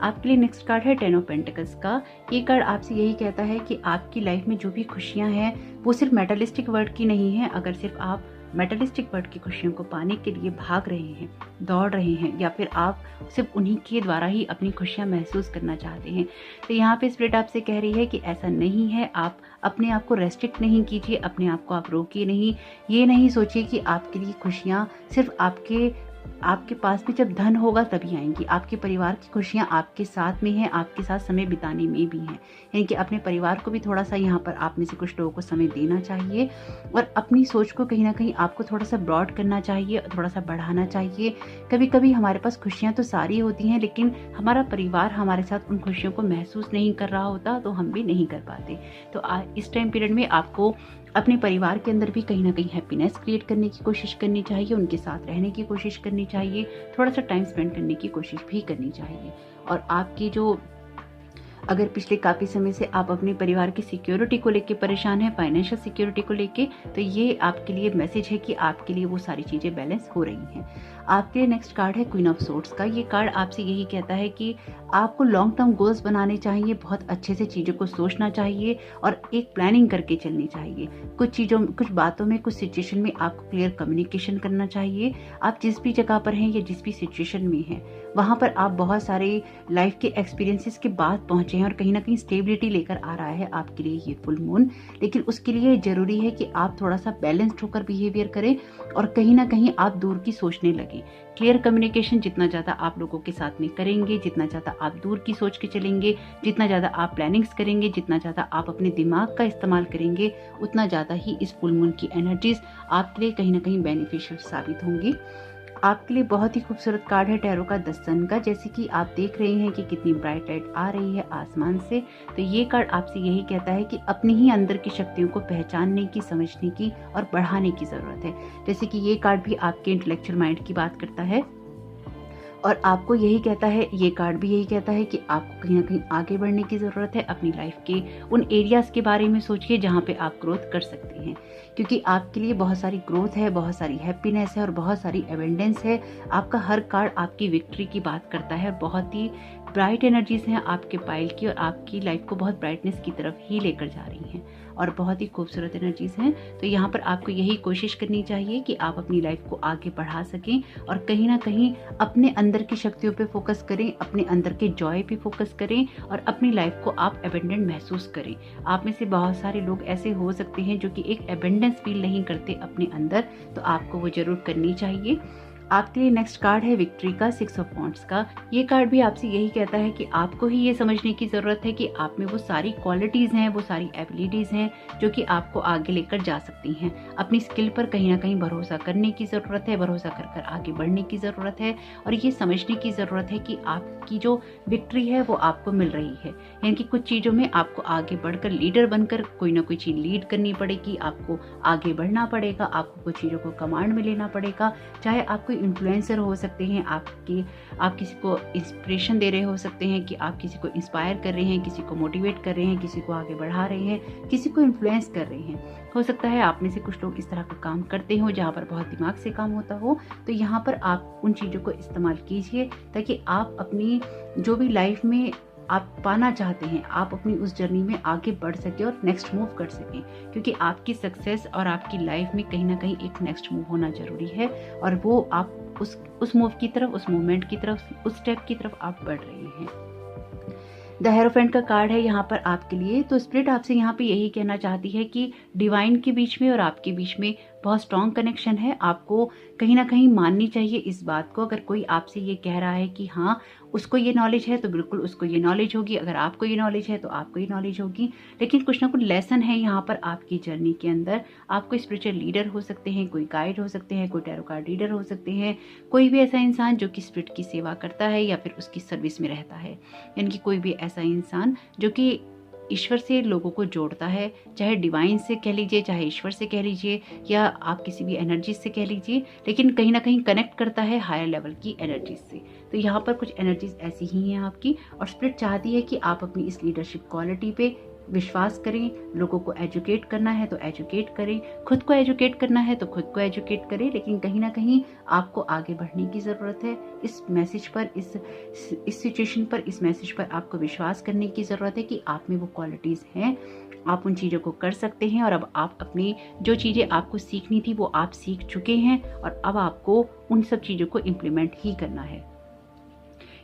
आपके लिए नेक्स्ट कार्ड है 10 ऑफ पेंटिकल्स का। ये कार्ड आपसे यही कहता है कि आपकी लाइफ में जो भी खुशियाँ हैं वो सिर्फ मेटलिस्टिक वर्ल्ड की नहीं है। अगर सिर्फ आप मेटलिस्टिक वर्ल्ड की खुशियों को पाने के लिए भाग रहे हैं, दौड़ रहे हैं, या फिर आप सिर्फ उन्हीं के द्वारा ही अपनी खुशियां महसूस करना चाहते हैं, तो यहाँ पे स्पिरिट आपसे कह रही है कि ऐसा नहीं है। आप अपने आप को रेस्ट्रिक्ट नहीं कीजिए, अपने आप को आप रोकिए नहीं। ये नहीं सोचिए कि आपके लिए खुशियाँ सिर्फ आपके आपके पास में जब धन होगा तभी आएंगी। आपके परिवार की खुशियाँ आपके साथ में हैं, आपके साथ समय बिताने में भी हैं। यानी कि अपने परिवार को भी थोड़ा सा यहाँ पर आप में से कुछ लोगों को समय देना चाहिए और अपनी सोच को कहीं ना कहीं आपको थोड़ा सा ब्रॉड करना चाहिए, थोड़ा सा बढ़ाना चाहिए। कभी कभी हमारे पास खुशियाँ तो सारी होती हैं, लेकिन हमारा परिवार हमारे साथ उन खुशियों को महसूस नहीं कर रहा होता, तो हम भी नहीं कर पाते। तो इस टाइम पीरियड में आपको अपने परिवार के अंदर भी कहीं ना कहीं हैप्पीनेस क्रिएट करने की कोशिश करनी चाहिए, उनके साथ रहने की कोशिश करनी चाहिए, थोड़ा सा टाइम स्पेंड करने की कोशिश भी करनी चाहिए। और आपकी जो अगर पिछले काफ़ी समय से आप अपने परिवार की सिक्योरिटी को लेके परेशान हैं, फाइनेंशियल सिक्योरिटी को लेके, तो ये आपके लिए मैसेज है कि आपके लिए वो सारी चीज़ें बैलेंस हो रही हैं। आपके लिए नेक्स्ट कार्ड है क्वीन ऑफ सोर्ड्स का। ये कार्ड आपसे यही कहता है कि आपको लॉन्ग टर्म गोल्स बनाने चाहिए, बहुत अच्छे से चीज़ों को सोचना चाहिए और एक प्लानिंग करके चलनी चाहिए। कुछ बातों में, कुछ सिचुएशन में आपको क्लियर कम्युनिकेशन करना चाहिए। आप जिस भी जगह पर हैं या जिस भी सिचुएशन में हैं, वहाँ पर आप बहुत सारे लाइफ के एक्सपीरियंसेस के बाद पहुँचे हैं और कहीं ना कहीं स्टेबिलिटी लेकर आ रहा है आपके लिए ये फुल मून। लेकिन उसके लिए ज़रूरी है कि आप थोड़ा सा बैलेंस्ड होकर बिहेवियर करें और कहीं ना कहीं आप दूर की सोचने लगें। क्लियर कम्युनिकेशन जितना ज़्यादा आप लोगों के साथ में करेंगे, जितना ज़्यादा आप दूर की सोच के चलेंगे, जितना ज़्यादा आप प्लानिंग्स करेंगे, जितना ज़्यादा आप अपने दिमाग का इस्तेमाल करेंगे, उतना ज़्यादा ही इस फुल मून की एनर्जीज आपके लिए कहीं ना कहीं बेनिफिशियल साबित होंगी। आपके लिए बहुत ही खूबसूरत कार्ड है टैरो का द सन का। जैसे कि आप देख रहे हैं कि कितनी ब्राइट लाइट आ रही है आसमान से, तो ये कार्ड आपसे यही कहता है कि अपनी ही अंदर की शक्तियों को पहचानने की, समझने की और बढ़ाने की ज़रूरत है। जैसे कि ये कार्ड भी आपके इंटेलेक्चुअल माइंड की बात करता है और आपको यही कहता है, ये कार्ड भी यही कहता है कि आपको कहीं ना कहीं आगे बढ़ने की ज़रूरत है। अपनी लाइफ के उन एरियाज़ के बारे में सोचिए जहाँ पे आप ग्रोथ कर सकते हैं, क्योंकि आपके लिए बहुत सारी ग्रोथ है, बहुत सारी हैप्पीनेस है और बहुत सारी एबेंडेंस है। आपका हर कार्ड आपकी विक्ट्री की बात करता है। बहुत ही ब्राइट एनर्जीज हैं आपके पाइल की और आपकी लाइफ को बहुत ब्राइटनेस की तरफ ही लेकर जा रही हैं और बहुत ही खूबसूरत एनर्जीज हैं। तो यहाँ पर आपको यही कोशिश करनी चाहिए कि आप अपनी लाइफ को आगे बढ़ा सकें और कहीं ना कहीं अपने अंदर की शक्तियों पे फोकस करें, अपने अंदर के जॉय पे फोकस करें और अपनी लाइफ को आप एबेंडेंट महसूस करें। आप में से बहुत सारे लोग ऐसे हो सकते हैं जो कि एक एबेंडेंस फील नहीं करते अपने अंदर, तो आपको वो जरूर करनी चाहिए। आपके लिए नेक्स्ट कार्ड है विक्ट्री का 6 ऑफ वॉन्ड्स का। ये कार्ड भी आपसे यही कहता है कि आपको ही ये समझने की ज़रूरत है कि आप में वो सारी क्वालिटीज़ हैं, वो सारी एबिलिटीज़ हैं जो कि आपको आगे लेकर जा सकती हैं। अपनी स्किल पर कहीं ना कहीं भरोसा करने की ज़रूरत है, भरोसा कर कर आगे बढ़ने की ज़रूरत है और ये समझने की ज़रूरत है कि आपकी जो विक्ट्री है वो आपको मिल रही है। यानी कि कुछ चीज़ों में आपको आगे बढ़कर लीडर बनकर कोई ना कोई चीज़ लीड करनी पड़ेगी, आपको आगे बढ़ना पड़ेगा, आपको कुछ चीज़ों को कमांड में लेना पड़ेगा। चाहे आप कोई इन्फ्लुएंसर हो सकते हैं, आप किसी को इंस्पिरेशन दे रहे हो सकते हैं कि आप किसी को इंस्पायर कर रहे हैं, किसी को मोटिवेट कर रहे हैं, किसी को आगे बढ़ा रहे हैं, किसी को इन्फ्लुएंस कर रहे हैं। हो सकता है आप में से कुछ लोग इस तरह का काम करते हो जहाँ पर बहुत दिमाग से काम होता हो, तो यहाँ पर आप उन चीज़ों को इस्तेमाल कीजिए ताकि आप अपनी जो भी लाइफ में आप पाना चाहते हैं, आप अपनी उस जर्नी में आगे बढ़ सके और नेक्स्ट मूव कर सकें, क्योंकि आपकी सक्सेस और आपकी लाइफ में कहीं ना कहीं एक नेक्स्ट मूव होना जरूरी है और वो आप उस मूव की तरफ, उस मूवमेंट की तरफ, उस स्टेप की तरफ आप बढ़ रहे हैं। द हेरोफेंट का कार्ड है यहाँ पर आपके लिए। तो स्पिरिट आपसे यहाँ पे यही कहना चाहती है कि डिवाइन के बीच में और आपके बीच में बहुत स्ट्रॉन्ग कनेक्शन है। आपको कहीं ना कहीं माननी चाहिए इस बात को। अगर कोई आपसे ये कह रहा है कि हाँ उसको ये नॉलेज है, तो बिल्कुल उसको ये नॉलेज होगी। अगर आपको ये नॉलेज है तो आपको ये नॉलेज होगी। लेकिन कुछ ना कुछ लेसन है यहाँ पर आपकी जर्नी के अंदर। आप कोई स्पिरिचुअल लीडर हो सकते हैं, कोई गाइड हो सकते हैं, कोई टैरो कार्ड रीडर हो सकते हैं, कोई भी ऐसा इंसान जो कि स्पिरिट की सेवा करता है या फिर उसकी सर्विस में रहता है। यानी कि कोई भी ऐसा इंसान जो कि ईश्वर से लोगों को जोड़ता है, चाहे डिवाइन से कह लीजिए, चाहे ईश्वर से कह लीजिए, या आप किसी भी एनर्जी से कह लीजिए, लेकिन कहीं ना कहीं कनेक्ट करता है हायर लेवल की एनर्जीज से। तो यहाँ पर कुछ एनर्जीज ऐसी ही हैं आपकी और स्पिरिट चाहती है कि आप अपनी इस लीडरशिप क्वालिटी पे विश्वास करें। लोगों को एजुकेट करना है तो एजुकेट करें, खुद को एजुकेट करना है तो खुद को एजुकेट करें, लेकिन कहीं ना कहीं आपको आगे बढ़ने की ज़रूरत है। इस मैसेज पर, इस सिचुएशन पर, इस मैसेज पर आपको विश्वास करने की ज़रूरत है कि आप में वो क्वालिटीज़ हैं, आप उन चीज़ों को कर सकते हैं और अब आप अपनी जो चीज़ें आपको सीखनी थी वो आप सीख चुके हैं और अब आपको उन सब चीज़ों को इम्प्लीमेंट ही करना है।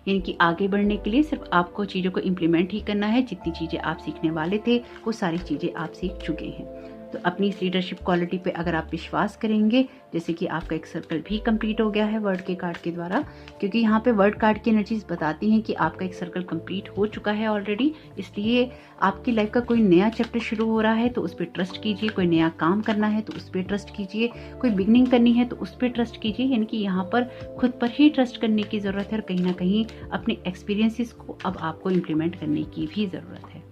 यानी कि आगे बढ़ने के लिए सिर्फ आपको चीज़ों को इम्प्लीमेंट ही करना है। जितनी चीज़ें आप सीखने वाले थे वो सारी चीज़ें आप सीख चुके हैं। तो अपनी इस लीडरशिप क्वालिटी पे अगर आप विश्वास करेंगे, जैसे कि आपका एक सर्कल भी कंप्लीट हो गया है वर्ड के कार्ड के द्वारा, क्योंकि यहाँ पे वर्ड कार्ड की एनर्जीज बताती हैं कि आपका एक सर्कल कंप्लीट हो चुका है ऑलरेडी, इसलिए आपकी लाइफ का कोई नया चैप्टर शुरू हो रहा है तो उस पर ट्रस्ट कीजिए, कोई नया काम करना है तो उस पर ट्रस्ट कीजिए, कोई बिगनिंग करनी है तो उस पर ट्रस्ट कीजिए। यानी कि यहाँ पर खुद पर ही ट्रस्ट करने की ज़रूरत है और कहीं ना कहीं अपने एक्सपीरियंसेस को अब आपको इम्प्लीमेंट करने की भी ज़रूरत है।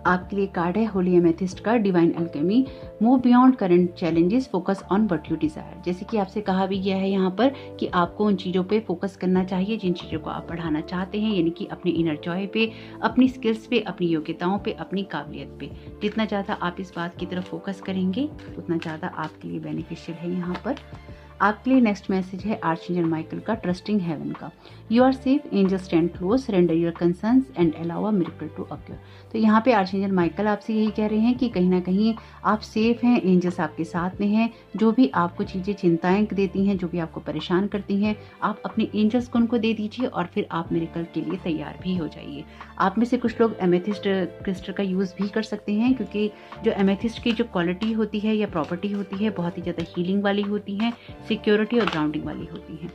आपके लिए कार्ड है होली एमेथिस्ट का, divine Alchemy, move beyond current challenges, focus on what you desire. जैसे कि आपसे कहा भी गया है यहाँ पर कि आपको उन चीज़ों पे फोकस करना चाहिए जिन चीज़ों को आप बढ़ाना चाहते हैं, यानी कि अपने इनर जॉय पे, अपनी स्किल्स पे, अपनी योग्यताओं पे, अपनी काबिलियत पे। जितना ज़्यादा आप इस बात की तरफ फोकस करेंगे उतना ज़्यादा आपके लिए बेनिफिशियल है। यहाँ पर आपके लिए नेक्स्ट मैसेज है आर्चएंजल माइकल का, ट्रस्टिंग हेवन का। You are safe, angel stand close, surrender your concerns and allow a miracle to occur. तो यहाँ पे आर्चएंजल माइकल आपसे यही कह रहे हैं कि कहीं ना कहीं आप सेफ हैं, एंजल्स आपके साथ में हैं। जो भी आपको चीज़ें चिंताएं देती हैं, जो भी आपको परेशान करती हैं, आप अपने एंजल्स को उनको दे दीजिए और फिर आप मिरेकल के लिए तैयार भी हो जाइए। आप में से कुछ लोग एमेथिस्ट क्रिस्टल का यूज़ भी कर सकते हैं, क्योंकि जो एमेथिस्ट की जो क्वालिटी होती है या प्रॉपर्टी होती है बहुत ही ज़्यादा हीलिंग वाली होती है, सिक्योरिटी और ग्राउंडिंग वाली होती है।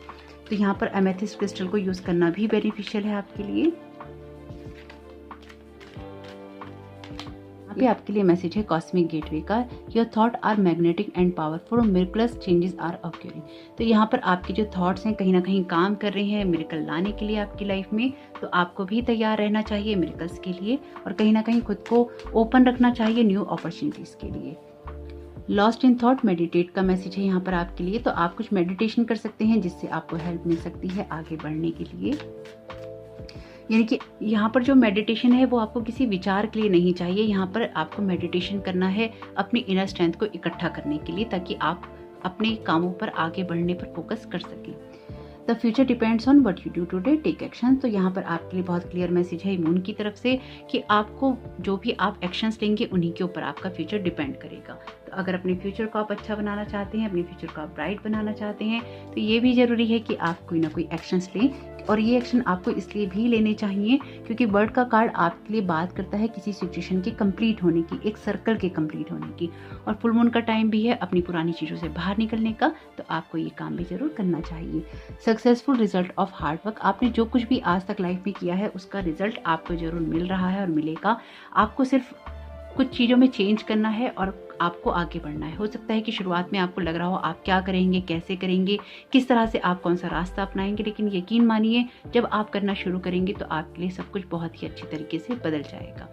तो यहाँ पर एमेथिस्ट क्रिस्टल को यूज़ करना भी बेनिफिशियल है आपके लिए। यहाँ पे आपके लिए मैसेज है कॉस्मिक गेटवे का, your thought are magnetic and powerful, miracles changes are occurring. तो यहाँ पर आपके जो थॉट्स हैं कहीं ना कहीं काम कर रहे हैं मिरेकल लाने के लिए आपकी लाइफ में, तो आपको भी तैयार रहना चाहिए मिरेकल्स के लिए और कहीं ना कहीं खुद को ओपन रखना चाहिए न्यू अपॉर्चुनिटीज़ के लिए। लॉस्ट इन थॉट मेडिटेट का मैसेज है यहाँ पर आपके लिए। तो आप कुछ मेडिटेशन कर सकते हैं जिससे आपको हेल्प मिल सकती है आगे बढ़ने के लिए। यानी कि यहाँ पर जो मेडिटेशन है वो आपको किसी विचार के लिए नहीं चाहिए, यहाँ पर आपको मेडिटेशन करना है अपनी इनर स्ट्रेंथ को इकट्ठा करने के लिए, ताकि आप अपने कामों पर आगे बढ़ने पर फोकस कर सकें। The future depends on what you do today, take action. तो यहाँ पर आपके लिए बहुत क्लियर मैसेज है मून की तरफ से कि आपको जो भी आप एक्शंस लेंगे उन्हीं के ऊपर आपका फ्यूचर डिपेंड करेगा। तो अगर अपने फ्यूचर को आप अच्छा बनाना चाहते हैं, अपने फ्यूचर को आप ब्राइट बनाना चाहते हैं, तो ये भी ज़रूरी है कि आप कोई ना कोई एक्शंस लें। और ये एक्शन आपको इसलिए भी लेने चाहिए क्योंकि बर्ड का कार्ड आपके लिए बात करता है किसी सिचुएशन के कंप्लीट होने की, एक सर्कल के कंप्लीट होने की, और फुल मून का टाइम भी है अपनी पुरानी चीज़ों से बाहर निकलने का। तो आपको ये काम भी जरूर करना चाहिए। Successful result of hard work, आपने जो कुछ भी आज तक लाइफ में किया है उसका रिजल्ट आपको जरूर मिल रहा है और मिलेगा। आपको सिर्फ कुछ चीज़ों में चेंज करना है और आपको आगे बढ़ना है। हो सकता है कि शुरुआत में आपको लग रहा हो आप क्या करेंगे, कैसे करेंगे, किस तरह से आप कौन सा रास्ता अपनाएंगे, लेकिन यकीन मानिए जब आप करना शुरू करेंगे तो आपके लिए सब कुछ बहुत ही अच्छी तरीके से बदल जाएगा।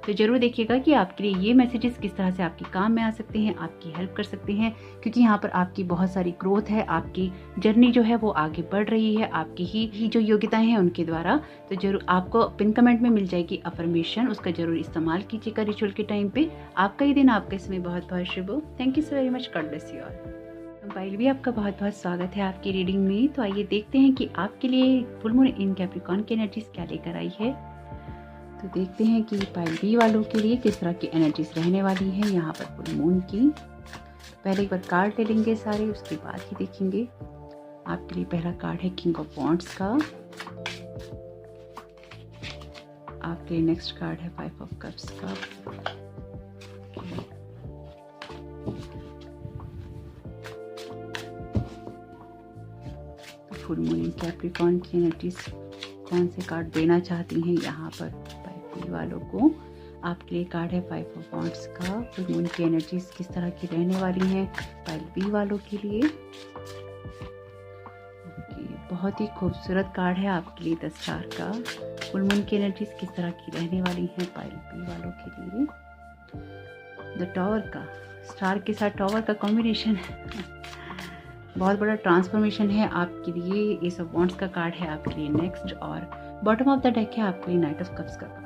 तो जरूर देखिएगा कि आपके लिए ये मैसेजेस किस तरह से आपके काम में आ सकते हैं, आपकी हेल्प कर सकते हैं, क्योंकि यहाँ पर आपकी बहुत सारी ग्रोथ है, आपकी जर्नी जो है वो आगे बढ़ रही है आपकी ही जो योग्यताएं हैं उनके द्वारा। तो जरूर आपको पिन कमेंट में मिल जाएगी अफर्मेशन, उसका जरूर इस्तेमाल कीजिएगा रिचुअल के टाइम पे। आपका ये दिन, आपका समय बहुत बहुत शुभ हो। Thank you so very much, God bless you all. Compile भी आपका बहुत बहुत स्वागत है आपकी रीडिंग में। तो आइए देखते हैं कि आपके लिए फुल मून इन कैप्रिकॉर्न की एनर्जीज क्या लेकर आई है। तो देखते हैं कि पाइल बी वालों के लिए किस तरह की एनर्जीज रहने वाली है यहाँ पर फुल मून की। पहले एक बार कार्ड ले लेंगे सारे, उसके बाद ही देखेंगे। आपके लिए पहला कार्ड है किंग ऑफ वॉन्ड्स का। आपके लिए नेक्स्ट कार्ड है 5 ऑफ कप्स का। तो फुल मून इन कैप्रिकॉर्न की एनर्जीज कौन से कार्ड देना चाहती हैं यहाँ पर वालों को। आपके लिए कार्ड है 5 ऑफ वॉन्ड्स का। फुल मून की एनर्जीज किस तरह की रहने वाली हैं पाइल बी वालों के लिए। बहुत ही खूबसूरत कार्ड है आपके लिए 10 स्टार का। फुल मून की एनर्जीज किस तरह की रहने वाली हैं पाइल बी वालों के लिए। द टॉवर का, स्टार के साथ टॉवर का कॉम्बिनेशन बहुत बड़ा ट्रांसफॉर्मेशन है आपके लिए। एस ऑफ वॉन्ड्स का कार्ड है आपके लिए नेक्स्ट, और बॉटम ऑफ द डेक है आपके लिए नाइट ऑफ कप्स का कार्ड।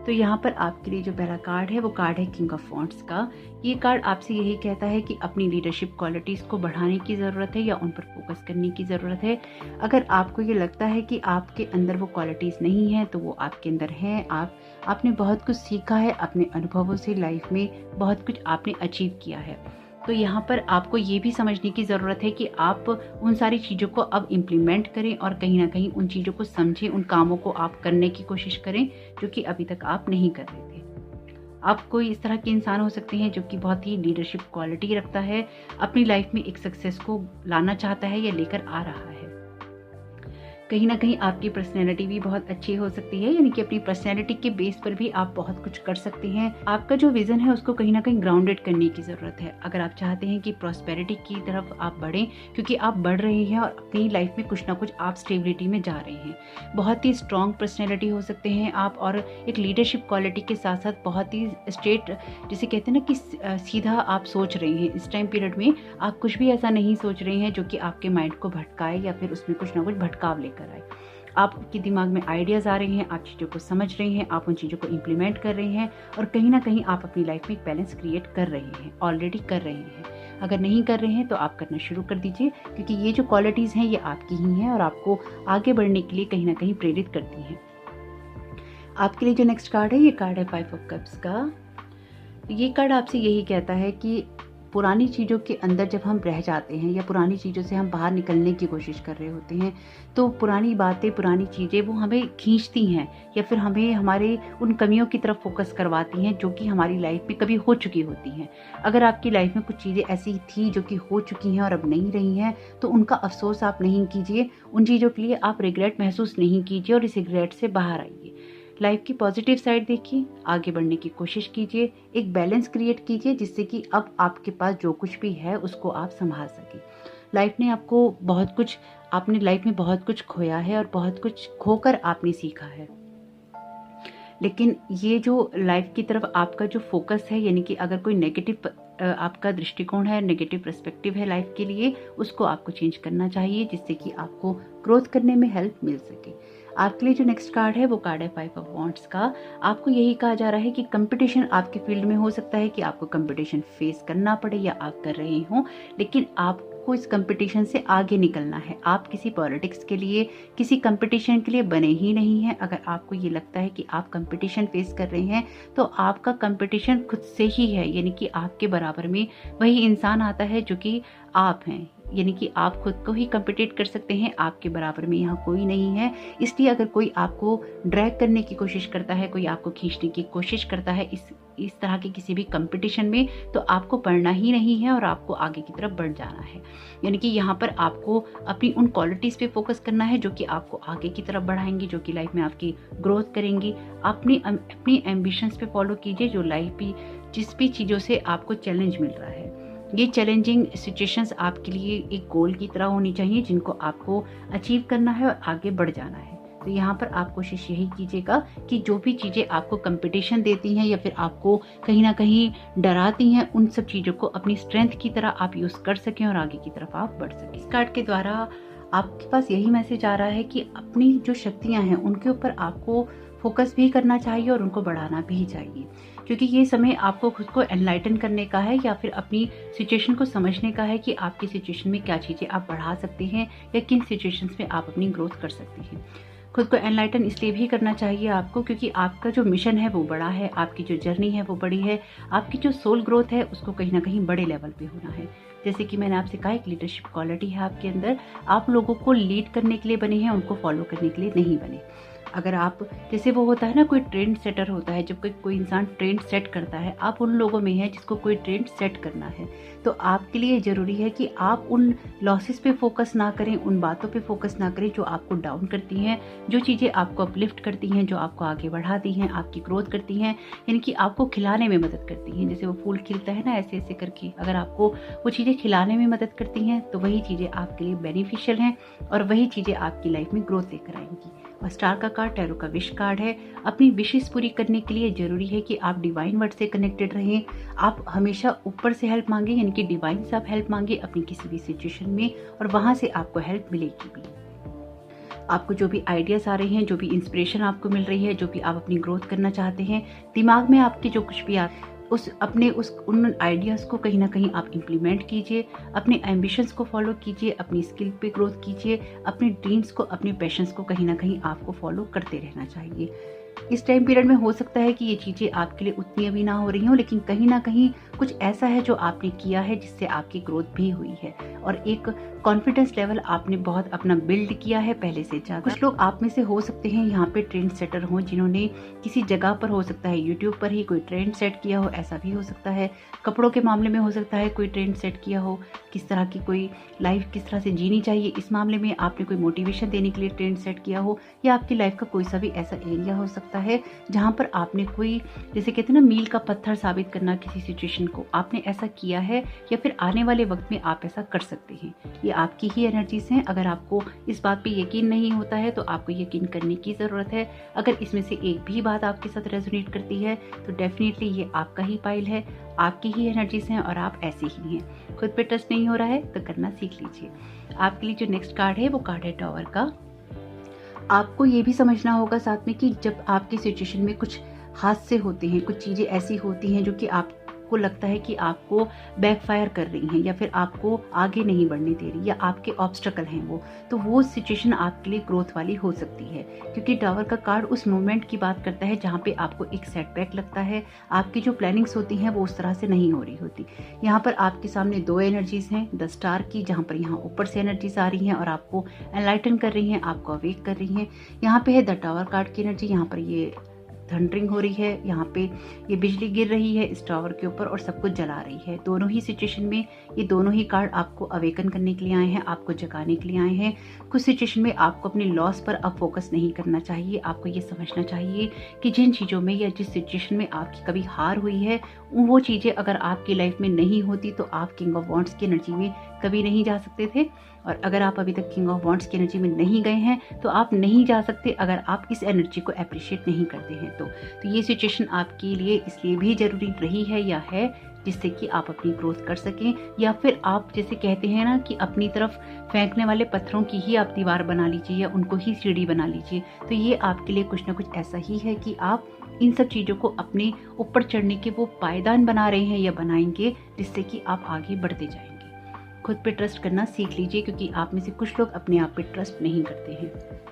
तो यहाँ पर आपके लिए जो पहला कार्ड है वो कार्ड है किंग ऑफ वॉन्ड्स का। ये कार्ड आपसे यही कहता है कि अपनी लीडरशिप क्वालिटीज़ को बढ़ाने की ज़रूरत है या उन पर फोकस करने की ज़रूरत है। अगर आपको ये लगता है कि आपके अंदर वो क्वालिटीज़ नहीं है तो वो आपके अंदर हैं। आपने बहुत कुछ सीखा है अपने अनुभवों से, लाइफ में बहुत कुछ आपने अचीव किया है। तो यहाँ पर आपको ये भी समझने की ज़रूरत है कि आप उन सारी चीज़ों को अब इम्प्लीमेंट करें और कहीं ना कहीं उन चीज़ों को समझें, उन कामों को आप करने की कोशिश करें जो कि अभी तक आप नहीं कर रहे थे। आप कोई इस तरह के इंसान हो सकते हैं जो कि बहुत ही लीडरशिप क्वालिटी रखता है, अपनी लाइफ में एक सक्सेस को लाना चाहता है या लेकर आ रहा है। कहीं ना कहीं आपकी पर्सनैलिटी भी बहुत अच्छी हो सकती है, यानी कि अपनी पर्सनैलिटी के बेस पर भी आप बहुत कुछ कर सकते हैं। आपका जो विजन है उसको कहीं ना कहीं ग्राउंडेड करने की ज़रूरत है अगर आप चाहते हैं कि प्रॉस्पेरिटी की तरफ आप बढ़ें, क्योंकि आप बढ़ रहे हैं और अपनी लाइफ में कुछ ना कुछ आप स्टेबिलिटी में जा रहे हैं। बहुत ही स्ट्रॉन्ग पर्सनैलिटी हो सकते हैं आप, और एक लीडरशिप क्वालिटी के साथ साथ बहुत ही स्ट्रेट, जिसे कहते हैं ना कि सीधा आप सोच रहे हैं। इस टाइम पीरियड में आप कुछ भी ऐसा नहीं सोच रहे हैं जो कि आपके माइंड को भटकाए या फिर उसमें कुछ ना कुछ भटकाव लेकर आए। आपके दिमाग में आइडियाज़ आ रहे हैं, आप चीज़ों को समझ रहे हैं, आप उन चीज़ों को इम्प्लीमेंट कर रहे हैं, और कहीं ना कहीं आप अपनी लाइफ में एक बैलेंस क्रिएट कर रहे हैं, ऑलरेडी कर रहे हैं। अगर नहीं कर रहे हैं तो आप करना शुरू कर दीजिए, क्योंकि ये जो क्वालिटीज़ हैं ये आपकी ही हैं और आपको आगे बढ़ने के लिए कहीं ना कहीं प्रेरित करती हैं। आपके लिए जो नेक्स्ट कार्ड है, ये कार्ड है 5 ऑफ कप्स का। ये कार्ड आपसे यही कहता है कि पुरानी चीज़ों के अंदर जब हम रह जाते हैं या पुरानी चीज़ों से हम बाहर निकलने की कोशिश कर रहे होते हैं, तो पुरानी बातें, पुरानी चीज़ें वो हमें खींचती हैं या फिर हमें हमारे उन कमियों की तरफ फोकस करवाती हैं जो कि हमारी लाइफ में कभी हो चुकी होती हैं। अगर आपकी लाइफ में कुछ चीज़ें ऐसी थी जो कि हो चुकी हैं और अब नहीं रही हैं, तो उनका अफसोस आप नहीं कीजिए, उन चीज़ों के लिए आप रिग्रेट महसूस नहीं कीजिए और इस रिग्रेट से बाहर आइए। लाइफ की पॉजिटिव साइड देखिए, आगे बढ़ने की कोशिश कीजिए, एक बैलेंस क्रिएट कीजिए जिससे कि अब आपके पास जो कुछ भी है उसको आप संभाल सकें। लाइफ ने आपको बहुत कुछ, आपने लाइफ में बहुत कुछ खोया है और बहुत कुछ खोकर आपने सीखा है, लेकिन ये जो लाइफ की तरफ आपका जो फोकस है, यानी कि अगर कोई नेगेटिव आपका दृष्टिकोण है, नेगेटिव पर्सपेक्टिव है लाइफ के लिए, उसको आपको चेंज करना चाहिए जिससे कि आपको ग्रोथ करने में हेल्प मिल सके। आपके लिए जो नेक्स्ट कार्ड है वो कार्ड है 5 ऑफ वॉन्ड्स का। आपको यही कहा जा रहा है कि कंपटीशन आपके फील्ड में हो सकता है कि आपको कंपटीशन फेस करना पड़े या आप कर रहे हो, लेकिन आपको इस कंपटीशन से आगे निकलना है। आप किसी पॉलिटिक्स के लिए, किसी कंपटीशन के लिए बने ही नहीं हैं। अगर आपको ये लगता है कि आप कंपटीशन फेस कर रहे हैं, तो आपका कंपटीशन खुद से ही है, यानी कि आपके बराबर में वही इंसान आता है जो कि आप हैं, यानी कि आप खुद को ही कम्पिटिट कर सकते हैं, आपके बराबर में यहाँ कोई नहीं है। इसलिए अगर कोई आपको ड्रैग करने की कोशिश करता है, कोई आपको खींचने की कोशिश करता है इस तरह के किसी भी कंपटीशन में, तो आपको पढ़ना ही नहीं है और आपको आगे की तरफ बढ़ जाना है। यानी कि यहाँ पर आपको अपनी उन क्वालिटीज़ पे फोकस करना है जो कि आपको आगे की तरफ बढ़ाएंगी, जो कि लाइफ में आपकी ग्रोथ करेंगी। अपनी एम्बिशंस पे फॉलो कीजिए, जो लाइफ में जिस भी चीज़ों से आपको चैलेंज मिल रहा है। ये चैलेंजिंग सिचुएशंस आपके लिए एक गोल की तरह होनी चाहिए जिनको आपको अचीव करना है और आगे बढ़ जाना है। तो यहाँ पर आप कोशिश यही कीजिएगा कि जो भी चीज़ें आपको कंपटीशन देती हैं या फिर आपको कहीं ना कहीं डराती हैं, उन सब चीज़ों को अपनी स्ट्रेंथ की तरह आप यूज़ कर सकें और आगे की तरफ आप बढ़ सकें। इस कार्ड के द्वारा आपके पास यही मैसेज आ रहा है कि अपनी जो शक्तियाँ हैं उनके ऊपर आपको फोकस भी करना चाहिए और उनको बढ़ाना भी चाहिए, क्योंकि ये समय आपको खुद को एनलाइटन करने का है या फिर अपनी सिचुएशन को समझने का है कि आपकी सिचुएशन में क्या चीज़ें आप बढ़ा सकते हैं या किन सिचुएशंस में आप अपनी ग्रोथ कर सकते हैं। खुद को एनलाइटन इसलिए भी करना चाहिए आपको क्योंकि आपका जो मिशन है वो बड़ा है, आपकी जो जर्नी है वो बड़ी है, आपकी जो सोल ग्रोथ है उसको कहीं ना कहीं बड़े लेवल पे होना है। जैसे कि मैंने आपसे कहा, एक लीडरशिप क्वालिटी है आपके अंदर, आप लोगों को लीड करने के लिए बने हैं, उनको फॉलो करने के लिए नहीं बने। अगर आप, जैसे वो होता है ना, कोई ट्रेंड सेटर होता है, जब कोई इंसान ट्रेंड सेट करता है, आप उन लोगों में हैं जिसको कोई ट्रेंड सेट करना है। तो आपके लिए ज़रूरी है कि आप उन लॉसेस पे फोकस ना करें, उन बातों पे फोकस ना करें जो आपको डाउन करती हैं, जो चीज़ें आपको अपलिफ्ट करती हैं, जो आपको आगे बढ़ाती हैं, आपकी ग्रोथ करती हैं, यानी कि आपको खिलाने में मदद करती हैं। जैसे वो फूल खिलता है ना, ऐसे ऐसे करके, अगर आपको वो चीज़ें खिलाने में मदद करती हैं तो वही चीज़ें आपके लिए बेनिफिशियल हैं और वही चीज़ें आपकी लाइफ में ग्रोथ लेकर आएंगी। और स्टार का कार्ड टैरो का विश कार्ड है। अपनी विशेस पूरी करने के लिए जरूरी है कि आप डिवाइन वर्ड से कनेक्टेड रहें। आप हमेशा ऊपर से हेल्प मांगे, यानी कि डिवाइन से आप हेल्प मांगे अपनी किसी भी सिचुएशन में, और वहां से आपको हेल्प मिलेगी भी। आपको जो भी आइडियाज़ आ रहे हैं, जो भी इंस्पिरेशन आपको मिल रही है, जो भी आप अपनी ग्रोथ करना चाहते हैं, दिमाग में आपके जो कुछ भी उन आइडियाज़ को कहीं ना कहीं आप इम्प्लीमेंट कीजिए, अपने एम्बिशंस को फॉलो कीजिए, अपनी स्किल पे ग्रोथ कीजिए, अपने ड्रीम्स को, अपने पैशंस को कहीं ना कहीं आपको फॉलो करते रहना चाहिए। इस टाइम पीरियड में हो सकता है कि ये चीज़ें आपके लिए उतनी अभी ना हो रही हों, लेकिन कहीं ना कहीं कुछ ऐसा है जो आपने किया है जिससे आपकी ग्रोथ भी हुई है और एक कॉन्फिडेंस लेवल आपने बहुत अपना बिल्ड किया है पहले से ज़्यादा। कुछ लोग आप में से हो सकते हैं यहाँ पे ट्रेंड सेटर हों, जिन्होंने किसी जगह पर, हो सकता है यूट्यूब पर ही कोई ट्रेंड सेट किया हो, ऐसा भी हो सकता है। कपड़ों के मामले में हो सकता है कोई ट्रेंड सेट किया हो, किस तरह की कोई लाइफ किस तरह से जीनी चाहिए इस मामले में आपने कोई मोटिवेशन देने के लिए ट्रेंड सेट किया हो, या आपकी लाइफ का कोई सा भी ऐसा एरिया हो सकता है जहाँ पर आपने कोई, जैसे कहते हैं ना, मील का पत्थर साबित करना किसी सिचुएशन को, आपने ऐसा किया है या फिर आने वाले वक्त में आप ऐसा कर सकते हैं। ये आपकी ही एनर्जीज हैं। अगर आपको इस बात पे यकीन नहीं होता है तो आपको यकीन करने की ज़रूरत है। अगर इसमें से एक भी बात आपके साथ रेजोनेट करती है तो डेफिनेटली ये आपका ही पाइल है, आपकी ही एनर्जीज हैं और आप ऐसे ही हैं। खुद पे ट्रस्ट नहीं हो रहा है तो करना सीख लीजिए। आपके लिए जो नेक्स्ट कार्ड है वो कार्ड है टॉवर का। आपको ये भी समझना होगा साथ में कि जब आपकी सिचुएशन में कुछ हादसे होते हैं, कुछ चीज़ें ऐसी होती हैं जो कि आपको लगता है कि आपको बैकफायर कर रही हैं या फिर आपको आगे नहीं बढ़ने दे रही या आपके ऑब्स्टकल हैं तो वो सिचुएशन आपके लिए ग्रोथ वाली हो सकती है, क्योंकि टावर का कार्ड उस मोमेंट की बात करता है जहाँ पे आपको एक सेटबैक लगता है, आपकी जो प्लानिंग्स होती हैं वो उस तरह से नहीं हो रही होती। यहाँ पर आपके सामने दो एनर्जीज हैं, द स्टार की, जहाँ पर यहाँ ऊपर से एनर्जीज आ रही हैं और आपको एनलाइटन कर रही हैं, आपको अवेक कर रही हैं। यहाँ पे है द टावर कार्ड की एनर्जी, यहाँ पर ये थंडरिंग हो रही है, यहाँ पे ये बिजली गिर रही है इस टावर के ऊपर और सब कुछ जला रही है। दोनों ही सिचुएशन में ये दोनों ही कार्ड आपको अवेकन करने के लिए आए हैं, आपको जगाने के लिए आए हैं। कुछ सिचुएशन में आपको अपने लॉस पर अब फोकस नहीं करना चाहिए। आपको ये समझना चाहिए कि जिन चीज़ों में या जिस सिचुएशन में आपकी कभी हार हुई है, वो चीज़ें अगर आपकी लाइफ में नहीं होती तो आप किंग ऑफ वॉन्ड्स की एनर्जी में कभी नहीं जा सकते थे। और अगर आप अभी तक किंग ऑफ वॉन्ड्स की एनर्जी में नहीं गए हैं तो आप नहीं जा सकते अगर आप इस एनर्जी को अप्रिशिएट नहीं करते हैं तो ये सिचुएशन आपके लिए इसलिए भी ज़रूरी रही है या है जिससे कि आप अपनी ग्रोथ कर सकें, या फिर आप जैसे कहते हैं ना कि अपनी तरफ फेंकने वाले पत्थरों की ही आप दीवार बना लीजिए या उनको ही सीढ़ी बना लीजिए। तो ये आपके लिए कुछ ना कुछ ऐसा ही है कि आप इन सब चीज़ों को अपने ऊपर चढ़ने के वो पायदान बना रहे हैं या बनाएंगे जिससे कि आप आगे बढ़ते जाएंगे। खुद पे ट्रस्ट करना सीख लीजिए, क्योंकि आप में से कुछ लोग अपने आप पे ट्रस्ट नहीं करते हैं।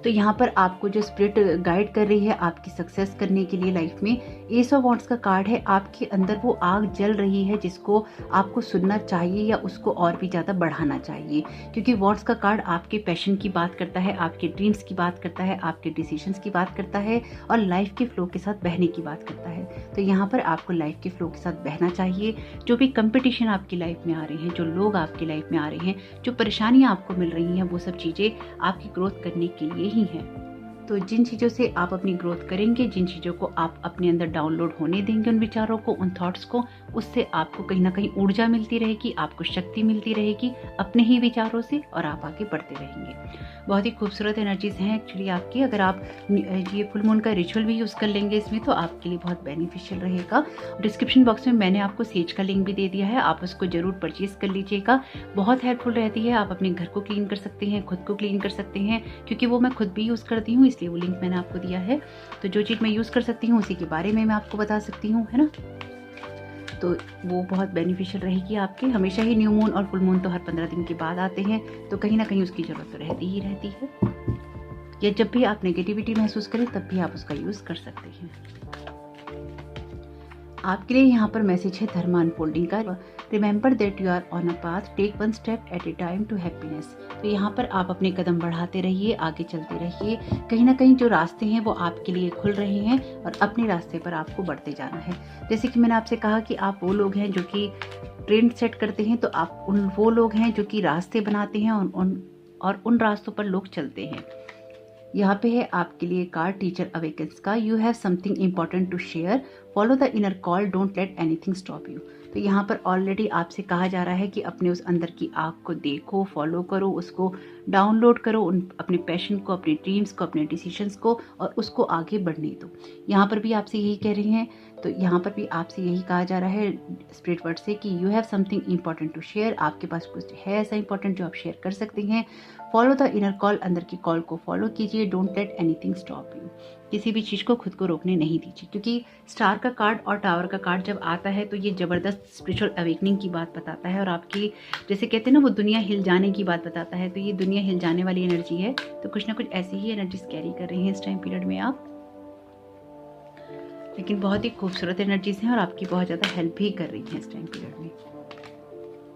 तो यहाँ पर आपको जो स्पिरिट गाइड कर रही है आपकी सक्सेस करने के लिए लाइफ में, एस ऑफ वॉन्ड्स का कार्ड है। आपके अंदर वो आग जल रही है जिसको आपको सुनना चाहिए या उसको और भी ज़्यादा बढ़ाना चाहिए, क्योंकि वॉन्ड्स का कार्ड आपके पैशन की बात करता है, आपके ड्रीम्स की बात करता है, आपके डिसीजंस की बात करता है और लाइफ के फ्लो के साथ बहने की बात करता है। तो यहाँ पर आपको लाइफ के फ्लो के साथ बहना चाहिए। जो भी कंपटीशन आपकी लाइफ में आ रहे हैं, जो लोग आपकी लाइफ में आ रहे हैं, जो परेशानियाँ आपको मिल रही हैं, वो सब चीज़ें आपकी ग्रोथ करने के लिए ही है। तो जिन चीज़ों से आप अपनी ग्रोथ करेंगे, जिन चीज़ों को आप अपने अंदर डाउनलोड होने देंगे, उन विचारों को, उन थॉट्स को, उससे आपको कहीं ना कहीं ऊर्जा मिलती रहेगी, आपको शक्ति मिलती रहेगी अपने ही विचारों से और आप आगे बढ़ते रहेंगे। बहुत ही खूबसूरत एनर्जीज हैं एक्चुअली आपकी। अगर आप ये फुल मून का रिचुअल भी यूज़ कर लेंगे इसमें तो आपके लिए बहुत बेनिफिशियल रहेगा। डिस्क्रिप्शन बॉक्स में मैंने आपको सेज का लिंक भी दे दिया है, आप उसको जरूर परचेज कर लीजिएगा। बहुत हेल्पफुल रहती है। आप अपने घर को क्लीन कर सकते हैं, खुद को क्लीन कर सकते हैं, क्योंकि वो मैं खुद भी यूज़ करती हूँ, इसलिए वो लिंक मैंने आपको दिया है। तो जो चीज़ मैं यूज़ कर सकती हूँ उसी के बारे में मैं आपको बता सकती हूँ, है ना। तो वो बहुत बेनिफिशियल रहेगी आपके। हमेशा ही न्यू मून और फुल मून तो हर 15 दिन के बाद आते हैं, तो कहीं ना कहीं उसकी ज़रूरत तो रहती ही रहती है। या जब भी आप नेगेटिविटी महसूस करें तब भी आप उसका यूज़ कर सकते हैं। आपके लिए यहाँ पर मैसेज है धर्मा अनफोल्डिंग का। Remember that you are on a path, take one step at a time to happiness. तो यहाँ पर आप अपने कदम बढ़ाते रहिए, आगे चलते रहिए। कहीं ना कहीं जो रास्ते हैं वो आपके लिए खुल रहे हैं और अपने रास्ते पर आपको बढ़ते जाना है। जैसे कि मैंने आपसे कहा कि आप वो लोग हैं जो कि ट्रेंड सेट करते हैं, तो आप वो लोग हैं जो कि रास्ते बनाते हैं और उन रास्तों पर लोग चलते हैं। यहाँ पे है आपके लिए कार्ड टीचर अवेकन्स का। You have something important to share, follow the inner call, don't let anything stop you. तो यहाँ पर ऑलरेडी आपसे कहा जा रहा है कि अपने उस अंदर की आग को देखो, फॉलो करो, उसको डाउनलोड करो, अपने पैशन को, अपने ड्रीम्स को, अपने डिसीजंस को, और उसको आगे बढ़ने दो। यहाँ पर भी आपसे यही कह रही हैं। तो यहाँ पर भी आपसे यही कहा जा रहा है स्पिरिट वर्ड से कि you have something important to share. आपके पास कुछ है ऐसा इंपॉर्टेंट जो आप शेयर कर सकते हैं। फॉलो द इनर कॉल, अंदर की कॉल को फॉलो कीजिए। Don't let anything stop you, किसी भी चीज़ को खुद को रोकने नहीं दीजिए, क्योंकि स्टार का कार्ड और टावर का कार्ड जब आता है तो ये ज़बरदस्त स्पिरिचुअल अवेकनिंग की बात बताता है और आपकी, जैसे कहते हैं ना, वो दुनिया हिल जाने की बात बताता है। तो ये दुनिया हिल जाने वाली एनर्जी है। तो कुछ ना कुछ ऐसी ही एनर्जीज कैरी कर रही हैं इस टाइम पीरियड में आप। लेकिन बहुत ही खूबसूरत एनर्जीज हैं और आपकी बहुत ज़्यादा हेल्प भी कर रही हैं इस टाइम पीरियड में।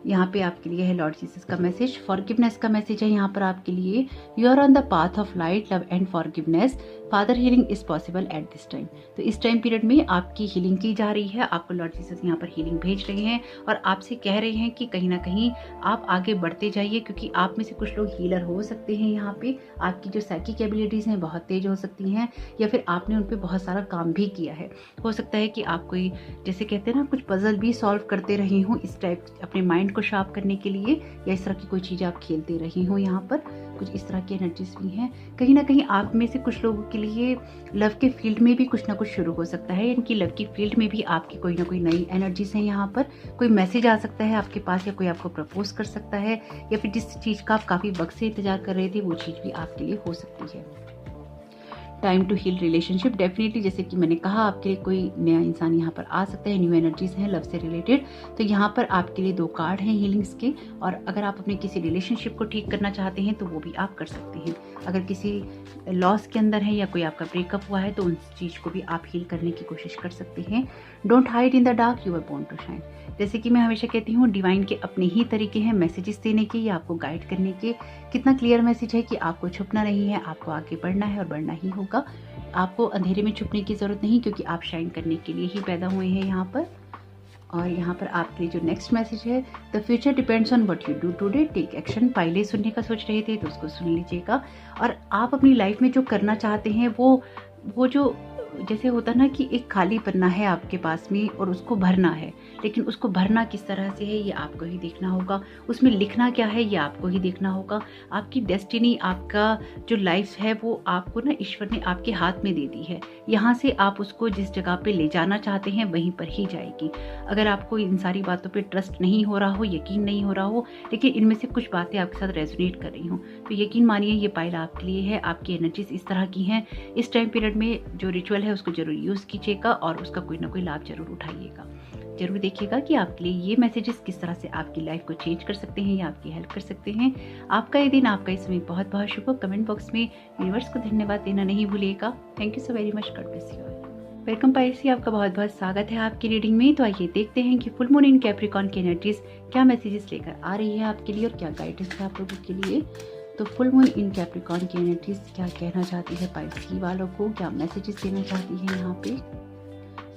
यहाँ पे आपके लिए है लॉर्ड जीसस का मैसेज, फॉरगिवनेस का मैसेज है यहाँ पर आपके लिए। You are on the path of light, love and forgiveness, father healing is possible at this time. तो इस टाइम पीरियड में आपकी हीलिंग की जा रही है, आपको लॉर्ड जीसस यहाँ पर हीलिंग भेज रहे हैं और आपसे कह रहे हैं कि कहीं ना कहीं आप आगे बढ़ते जाइए, क्योंकि आप में से कुछ लोग हीलर हो सकते हैं। यहाँ पे आपकी जो साइकिक एबिलिटीज़ हैं बहुत तेज हो सकती हैं, या फिर आपने उन पर बहुत सारा काम भी किया है। हो सकता है कि आप कोई, जैसे कहते हैं ना, कुछ पजल भी सॉल्व करते रही हूँ इस टाइप, अपने माइंड को शार्प करने के लिए, या इस तरह की कोई चीज़ आप खेलते रही हो। यहाँ पर कुछ इस तरह की एनर्जीज भी हैं। कहीं ना कहीं आप में से कुछ लोगों के लिए लव के फील्ड में भी कुछ ना कुछ शुरू हो सकता है, यानी कि लव की फील्ड में भी आपकी कोई ना कोई नई एनर्जीज हैं। यहाँ पर कोई मैसेज आ सकता है आपके पास, या कोई आपको प्रपोज कर सकता है, या फिर जिस चीज़ का आप काफ़ी वक्त से इंतजार कर रहे थे वो चीज़ भी आपके लिए हो सकती है। Time to heal relationship, definitely जैसे कि मैंने कहा, आपके लिए कोई नया इंसान यहाँ पर आ सकता है, न्यू एनर्जीज हैं लव से रिलेटेड। तो यहाँ पर आपके लिए 2 कार्ड हैं हीलिंग्स के, और अगर आप अपने किसी रिलेशनशिप को ठीक करना चाहते हैं तो वो भी आप कर सकते हैं। अगर किसी लॉस के अंदर है या कोई आपका ब्रेकअप हुआ है तो उन चीज़ को भी आप हील करने की कोशिश कर सकते हैं। Don't hide in the dark, you are born to shine. जैसे कि मैं हमेशा कहती हूँ, डिवाइन के अपने ही तरीके हैं मैसेजेस देने के या आपको गाइड करने के। कितना क्लियर मैसेज है कि आपको छुपना नहीं है, आपको आगे बढ़ना है और बढ़ना ही होगा। आपको अंधेरे में छुपने की ज़रूरत नहीं, क्योंकि आप शाइन करने के लिए ही पैदा हुए हैं यहाँ पर। और यहाँ पर आपके लिए जो नेक्स्ट मैसेज है, the future depends on what you do today, take action. पहले सुनने का सोच रहे थे तो उसको सुन लीजिएगा। और आप अपनी लाइफ में जो करना चाहते हैं वो जो जैसे होता ना कि एक खाली पन्ना है आपके पास में और उसको भरना है, लेकिन उसको भरना किस तरह से है ये आपको ही देखना होगा। उसमें लिखना क्या है ये आपको ही देखना होगा। आपकी डेस्टिनी, आपका जो लाइफ है वो आपको ना ईश्वर ने आपके हाथ में दे दी है। यहाँ से आप उसको जिस जगह पे ले जाना चाहते हैं वहीं पर ही जाएगी। अगर आपको इन सारी बातों पे ट्रस्ट नहीं हो रहा हो, यकीन नहीं हो रहा हो, लेकिन इनमें से कुछ बातें आपके साथ रेजोनेट कर रही हूँ, तो यकीन मानिए ये पाइल आपके लिए है। आपकी एनर्जीज इस तरह की हैं। इस टाइम पीरियड में जो रिचुअल है उसको जरूर यूज़ कीजिएगा और उसका कोई ना कोई लाभ जरूर उठाइएगा। जरूर देखिएगा कि आपके लिए ये मैसेजेस किस तरह से आपकी लाइफ को चेंज कर सकते हैं या आपकी हेल्प कर सकते हैं। आपका ये दिन, आपका इस समय बहुत बहुत शुभ हो। कमेंट बॉक्स में यूनिवर्स को धन्यवाद देना नहीं भूलिएगा। Thank you so very much, God bless you all. Welcome Pisces, आपका बहुत बहुत स्वागत है आपकी रीडिंग में। तो आइए देखते हैं कि फुल मून इन कैप्रिकॉर्न की एनर्जीज क्या मैसेजेस लेकर आ रही है आपके लिए और क्या गाइडेंस है आप लोगों के लिए। तो फुल मून इन कैप्रिकॉर्न की एनर्जीज क्या कहना चाहती है पाइसी वालों को, क्या मैसेजेस देना चाहती है यहाँ पे।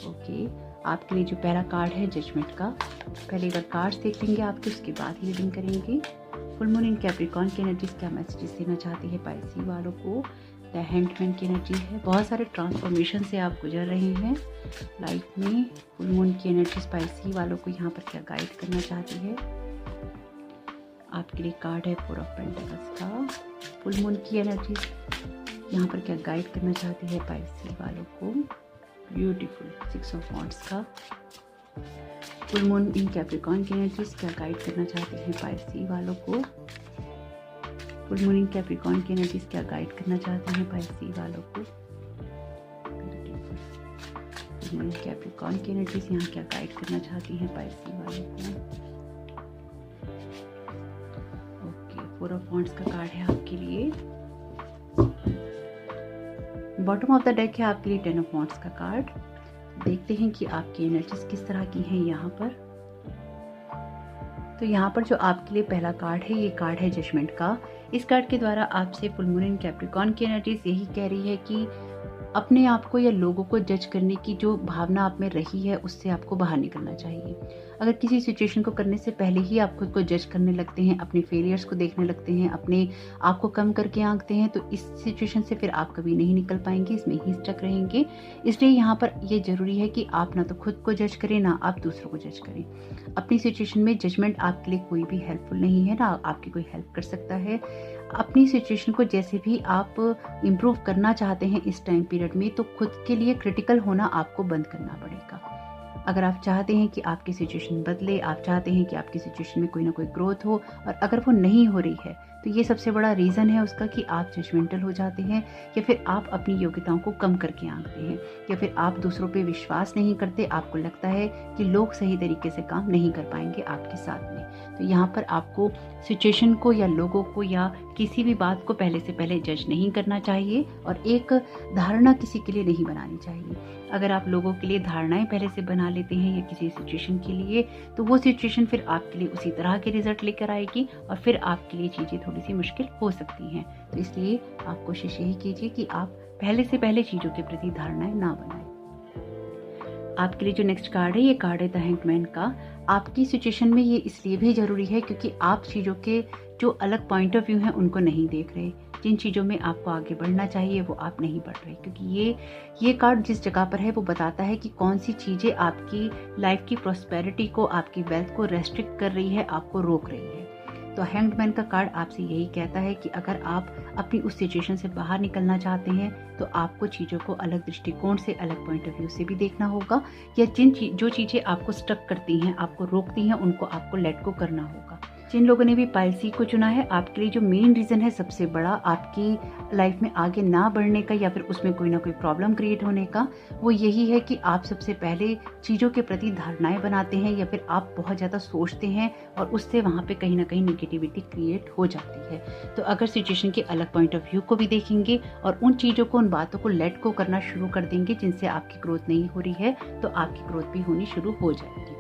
ओके, आपके लिए जो पहला कार्ड है जजमेंट का, पहले एक बार कार्ड्स देख लेंगे आपके, उसके बाद ही रीडिंग करेंगे। फुल मून इन कैप्रिकॉर्न की एनर्जीज क्या मैसेजेस देना चाहती है पाइसी वालों को। द हैंडमैन की एनर्जी है, बहुत सारे ट्रांसफॉर्मेशन से आप गुजर रहे हैं लाइफ में। फुल मून की एनर्जीज पाइसी वालों को यहाँ पर क्या गाइड करना चाहती है। आपके लिए कार्ड है 4 ऑफ पेंटिकल्स का। फुल मून की एनर्जीज यहाँ पर क्या गाइड करना चाहती है पाइसी वालों को। ब्यूटीफुल 6 ऑफ वॉन्ड्स का। फुल मून इन कैप्रिकॉर्न की एनर्जीज क्या गाइड करना चाहती है पाइसी वालों को। फुल मून इन कैप्रिकॉर्न की एनर्जीज क्या गाइड करना चाहती हैं पाइसी वालों को। फुल मून इन कैप्रिकॉर्न की एनर्जीज यहाँ क्या गाइड करना चाहती हैं पाइसी वालों को। ओके, 4 ऑफ वॉन्ड्स का कार्ड है आपके लिए। बॉटम ऑफ द डेक है आपके लिए 10 ऑफ वॉन्ड्स का कार्ड। देखते हैं कि आपकी एनर्जीज किस तरह की हैं यहाँ पर। तो यहाँ पर जो आपके लिए पहला कार्ड है, ये कार्ड है जजमेंट का। इस कार्ड के द्वारा आपसे फुल मून इन कैप्रिकॉर्न की एनर्जीज यही कह रही है कि अपने आप को या लोगों को जज करने की जो भावना आप में रही है उससे आपको बाहर निकलना चाहिए। अगर किसी सिचुएशन को करने से पहले ही आप खुद को जज करने लगते हैं, अपने फेलियर्स को देखने लगते हैं, अपने आप को कम करके आंकते हैं, तो इस सिचुएशन से फिर आप कभी नहीं निकल पाएंगे, इसमें ही स्टक रहेंगे। इसलिए यहाँ पर ये ज़रूरी है कि आप ना तो खुद को जज करें ना आप दूसरों को जज करें। अपनी सिचुएशन में जजमेंट आपके लिए कोई भी हेल्पफुल नहीं है, ना आपकी कोई हेल्प कर सकता है। अपनी सिचुएशन को जैसे भी आप इम्प्रूव करना चाहते हैं इस टाइम पीरियड में, तो खुद के लिए क्रिटिकल होना आपको बंद करना पड़ेगा। अगर आप चाहते हैं कि आपकी सिचुएशन बदले, आप चाहते हैं कि आपकी सिचुएशन में कोई ना कोई ग्रोथ हो, और अगर वो नहीं हो रही है तो ये सबसे बड़ा रीज़न है उसका कि आप जजमेंटल हो जाते हैं, या फिर आप अपनी योग्यताओं को कम करके आंकते हैं, या फिर आप दूसरों पे विश्वास नहीं करते। आपको लगता है कि लोग सही तरीके से काम नहीं कर पाएंगे आपके साथ में। तो यहाँ पर आपको सिचुएशन को या लोगों को या किसी भी बात को पहले से पहले जज नहीं करना चाहिए और एक धारणा किसी के लिए नहीं बनानी चाहिए। अगर आप लोगों के लिए धारणाएं पहले से बना लेते हैं या किसी सिचुएशन के लिए, तो वो सिचुएशन फिर आपके लिए उसी तरह के रिजल्ट लेकर आएगी और फिर आपके लिए चीज़ें थोड़ी सी मुश्किल हो सकती हैं। तो इसलिए आप कोशिश यही कीजिए कि आप पहले से पहले चीज़ों के प्रति धारणाएं ना बनाएं। आपके लिए जो नेक्स्ट कार्ड है, ये कार्ड है द हैंगमैन का। आपकी सिचुएशन में ये इसलिए भी ज़रूरी है क्योंकि आप चीज़ों के जो अलग पॉइंट ऑफ व्यू हैं उनको नहीं देख रहे। जिन चीज़ों में आपको आगे बढ़ना चाहिए वो आप नहीं बढ़ रहे, क्योंकि ये कार्ड जिस जगह पर है वो बताता है कि कौन सी चीज़ें आपकी लाइफ की प्रॉस्पेरिटी को, आपकी वेल्थ को रेस्ट्रिक्ट कर रही है, आपको रोक रही है। तो हैंग्ड मैन का कार्ड आपसे यही कहता है कि अगर आप अपनी उस सिचुएशन से बाहर निकलना चाहते हैं तो आपको चीज़ों को अलग दृष्टिकोण से, अलग पॉइंट ऑफ व्यू से भी देखना होगा, या जो चीज़ें आपको स्टक करती हैं, आपको रोकती हैं, उनको आपको लेट गो करना होगा। जिन लोगों ने भी पाइल को चुना है, आपके लिए जो मेन रीज़न है सबसे बड़ा आपकी लाइफ में आगे ना बढ़ने का या फिर उसमें कोई ना कोई प्रॉब्लम क्रिएट होने का, वो यही है कि आप सबसे पहले चीज़ों के प्रति धारणाएं बनाते हैं या फिर आप बहुत ज़्यादा सोचते हैं और उससे वहाँ पे कहीं ना कहीं नेगेटिविटी क्रिएट हो जाती है। तो अगर सिचुएशन के अलग पॉइंट ऑफ व्यू को भी देखेंगे और उन चीज़ों को, उन बातों को लेट गो करना शुरू कर देंगे जिनसे आपकी ग्रोथ नहीं हो रही है, तो आपकी ग्रोथ भी होनी शुरू हो जाएगी।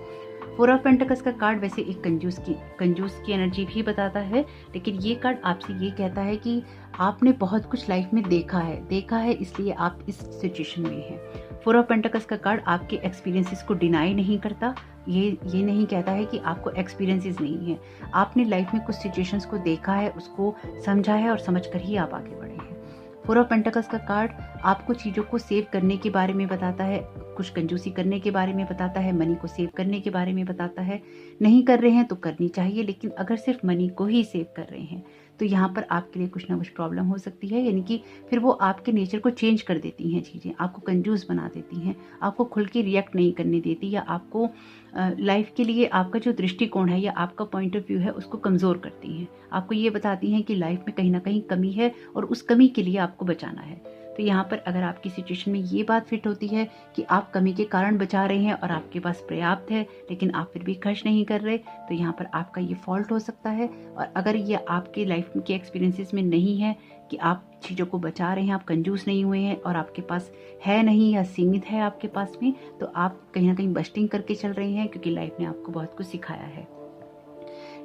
फोर ऑफ पेंटिकल्स का कार्ड वैसे एक कंजूस की एनर्जी भी बताता है, लेकिन ये कार्ड आपसे ये कहता है कि आपने बहुत कुछ लाइफ में देखा है इसलिए आप इस सिचुएशन में हैं। फोर ऑफ पेंटिकल्स का कार्ड आपके एक्सपीरियंसेस को डिनाई नहीं करता, ये नहीं कहता है कि आपको एक्सपीरियंसेस नहीं है। आपने लाइफ में कुछ सिचुएशंस को देखा है, उसको समझा है और समझकर ही आप आगे बढ़े हैं। फोर ऑफ पेंटिकल्स का कार्ड आपको चीज़ों को सेव करने के बारे में बताता है, कुछ कंजूसी करने के बारे में बताता है, मनी को सेव करने के बारे में बताता है। नहीं कर रहे हैं तो करनी चाहिए, लेकिन अगर सिर्फ मनी को ही सेव कर रहे हैं तो यहाँ पर आपके लिए कुछ ना कुछ प्रॉब्लम हो सकती है, यानी कि फिर वो आपके नेचर को चेंज कर देती हैं चीज़ें, आपको कंजूस बना देती हैं, आपको खुल के रिएक्ट नहीं करने देती, या आपको लाइफ के लिए आपका जो दृष्टिकोण है या आपका पॉइंट ऑफ व्यू है उसको कमज़ोर करती हैं। आपको ये बताती हैं कि लाइफ में कहीं ना कहीं कमी है और उस कमी के लिए आपको बचाना है। तो यहाँ पर अगर आपकी सिचुएशन में ये बात फिट होती है कि आप कमी के कारण बचा रहे हैं और आपके पास पर्याप्त है लेकिन आप फिर भी खर्च नहीं कर रहे, तो यहाँ पर आपका ये फॉल्ट हो सकता है। और अगर ये आपके लाइफ के एक्सपीरियंसेस में नहीं है कि आप चीज़ों को बचा रहे हैं, आप कंजूस नहीं हुए हैं और आपके पास है नहीं या सीमित है आपके पास में, तो आप कहीं ना कहीं बस्टिंग करके चल रहे हैं क्योंकि लाइफ ने आपको बहुत कुछ सिखाया है।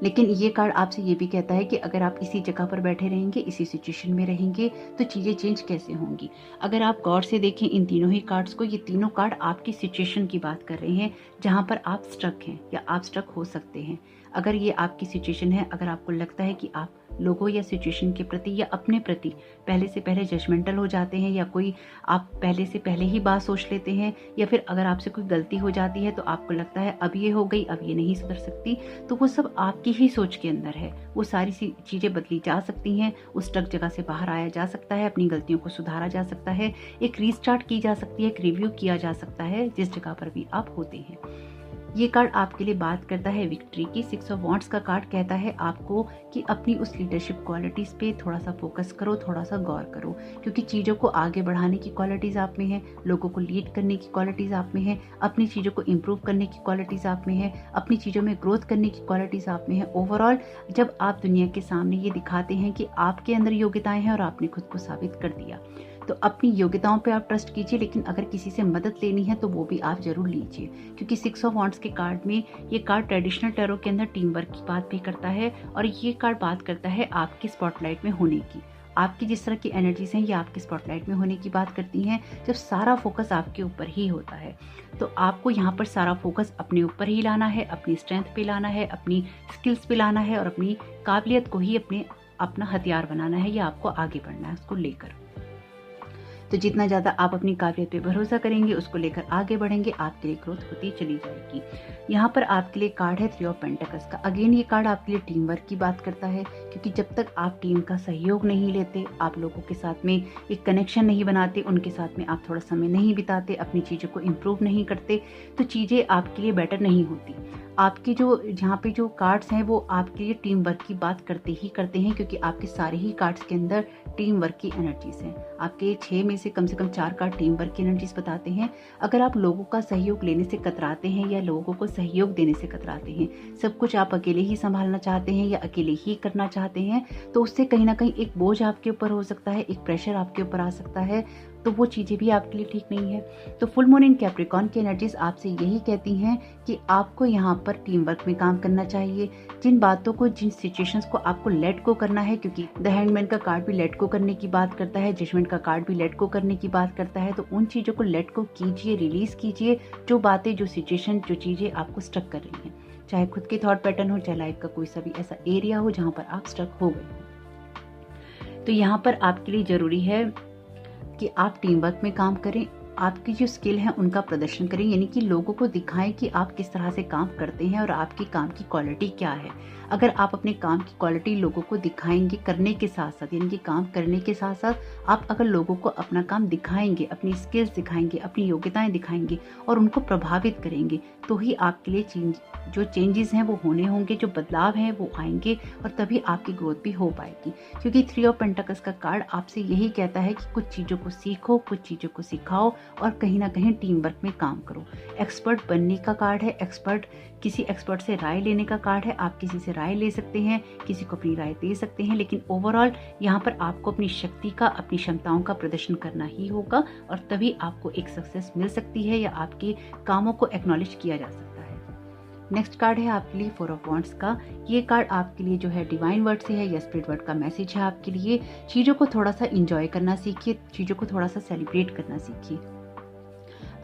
लेकिन ये कार्ड आपसे ये भी कहता है कि अगर आप इसी जगह पर बैठे रहेंगे, इसी सिचुएशन में रहेंगे, तो चीज़ें चेंज कैसे होंगी। अगर आप गौर से देखें इन तीनों ही कार्ड्स को, ये तीनों कार्ड आपकी सिचुएशन की बात कर रहे हैं जहाँ पर आप स्ट्रक हैं या आप स्ट्रक हो सकते हैं। अगर ये आपकी सिचुएशन है, अगर आपको लगता है कि आप लोगों या सिचुएशन के प्रति या अपने प्रति पहले से पहले जजमेंटल हो जाते हैं, या कोई आप पहले से पहले ही बात सोच लेते हैं, या फिर अगर आपसे कोई गलती हो जाती है तो आपको लगता है अब ये हो गई, अब ये नहीं सुधर सकती, तो वो सब आपकी ही सोच के अंदर है। वो सारी सी चीज़ें बदली जा सकती हैं, उस स्टक जगह से बाहर आया जा सकता है, अपनी गलतियों को सुधारा जा सकता है, एक रीस्टार्ट की जा सकती है, एक रिव्यू किया जा सकता है जिस जगह पर भी आप होते हैं। ये कार्ड आपके लिए बात करता है विक्ट्री की। सिक्स ऑफ वॉन्ड्स का कार्ड कहता है आपको कि अपनी उस लीडरशिप क्वालिटीज़ पे थोड़ा सा फोकस करो, थोड़ा सा गौर करो, क्योंकि चीज़ों को आगे बढ़ाने की क्वालिटीज़ आप में है, लोगों को लीड करने की क्वालिटीज़ आप में है, अपनी चीज़ों को इम्प्रूव करने की क्वालिटीज़ आप में है, अपनी चीज़ों में ग्रोथ करने की क्वालिटीज़ आप में है। ओवरऑल जब आप दुनिया के सामने ये दिखाते हैं कि आपके अंदर योग्यताएं हैं और आपने खुद को साबित कर दिया, तो अपनी योग्यताओं पे आप ट्रस्ट कीजिए, लेकिन अगर किसी से मदद लेनी है तो वो भी आप जरूर लीजिए, क्योंकि सिक्स ऑफ वॉन्ड्स के कार्ड में ये कार्ड ट्रेडिशनल टैरो के अंदर टीम वर्क की बात भी करता है, और ये कार्ड बात करता है आपके स्पॉटलाइट में होने की। आपकी जिस तरह की एनर्जीज हैं ये आपके स्पॉटलाइट में होने की बात करती हैं, जब सारा फोकस आपके ऊपर ही होता है। तो आपको यहाँ पर सारा फोकस अपने ऊपर ही लाना है, अपनी स्ट्रेंथ पे लाना है, अपनी स्किल्स पे लाना है और अपनी काबिलियत को ही अपना हथियार बनाना है, या आपको आगे बढ़ना है उसको लेकर। तो जितना ज़्यादा आप अपनी काबिलियत पे भरोसा करेंगे, उसको लेकर आगे बढ़ेंगे, आपके लिए ग्रोथ होती चली जाएगी। यहाँ पर आपके लिए कार्ड है 3 ऑफ पेंटिकल्स का। अगेन ये कार्ड आपके लिए टीम वर्क की बात करता है, क्योंकि जब तक आप टीम का सहयोग नहीं लेते, आप लोगों के साथ में एक कनेक्शन नहीं बनाते, उनके साथ में आप थोड़ा समय नहीं बिताते, अपनी चीज़ों को इम्प्रूव नहीं करते, तो चीज़ें आपके लिए बेटर नहीं होती। आपके जो जहाँ पे जो कार्ड्स हैं वो आपके लिए टीम वर्क की बात करते हैं, क्योंकि आपके सारे ही कार्ड्स के अंदर टीम वर्क की एनर्जीज हैं। आपके 6 में से कम 4 कार्ड टीम वर्क की एनर्जीज बताते हैं। अगर आप लोगों का सहयोग लेने से कतराते हैं या लोगों को सहयोग देने से कतराते हैं, सब कुछ आप अकेले ही संभालना चाहते हैं या अकेले ही करना चाहते हैं, तो उससे कहीं ना कहीं एक बोझ आपके ऊपर हो सकता है, एक प्रेशर आपके ऊपर आ सकता है, तो वो चीज़ें भी आपके लिए ठीक नहीं है। तो फुल मून इन कैप्रिकॉर्न की एनर्जीज आपसे यही कहती हैं कि आपको यहाँ पर टीम वर्क में काम करना चाहिए। जिन बातों को, जिन सिचुएशंस को आपको लेट गो करना है, क्योंकि द हैंडमैन का कार्ड भी लेट गो करने की बात करता है, जजमेंट का कार्ड भी लेट गो करने की बात करता है, तो उन चीज़ों को लेट गो कीजिए, रिलीज कीजिए, जो बातें, जो सिचुएशन, जो चीज़ें आपको स्टक कर रही हैं, चाहे खुद के थॉट पैटर्न हो, चाहे लाइफ का कोई सा भी ऐसा एरिया हो जहाँ पर आप स्टक हो गए। तो यहाँ पर आपके लिए ज़रूरी है कि आप टीम वर्क में काम करें, आपकी जो स्किल है उनका प्रदर्शन करें, यानी कि लोगों को दिखाएं कि आप किस तरह से काम करते हैं और आपकी काम की क्वालिटी क्या है। अगर आप अपने काम की क्वालिटी लोगों को दिखाएंगे करने के साथ साथ, यानी कि काम करने के साथ साथ आप अगर लोगों को अपना काम दिखाएंगे, अपनी स्किल्स दिखाएंगे, अपनी योग्यताएं दिखाएंगे और उनको प्रभावित करेंगे, तो ही आपके लिए जो चेंजेस हैं वो होने होंगे, जो बदलाव हैं वो आएंगे, और तभी आपकी ग्रोथ भी हो पाएगी। क्योंकि 3 ऑफ पेंटिकल्स का कार्ड आपसे यही कहता है कि कुछ चीज़ों को सीखो, कुछ चीज़ों को सिखाओ और कहीं ना कहीं टीम वर्क में काम करो। एक्सपर्ट बनने का कार्ड है, किसी एक्सपर्ट से राय लेने का कार्ड है। आप किसी से राय ले सकते हैं, किसी को अपनी राय दे सकते हैं, लेकिन ओवरऑल यहाँ पर आपको अपनी शक्ति का, अपनी क्षमताओं का प्रदर्शन करना ही होगा, और तभी आपको एक सक्सेस मिल सकती है या आपके कामों को एक्नॉलेज किया जा सकता है। नेक्स्ट कार्ड है आपके लिए 4 ऑफ वॉन्ड्स का। ये कार्ड आपके लिए जो है डिवाइन वर्ड से है या स्पिरिट वर्ड का मैसेज है आपके लिए। चीज़ों को थोड़ा सा इंजॉय करना सीखिए, चीज़ों को थोड़ा सा सेलिब्रेट करना सीखिए।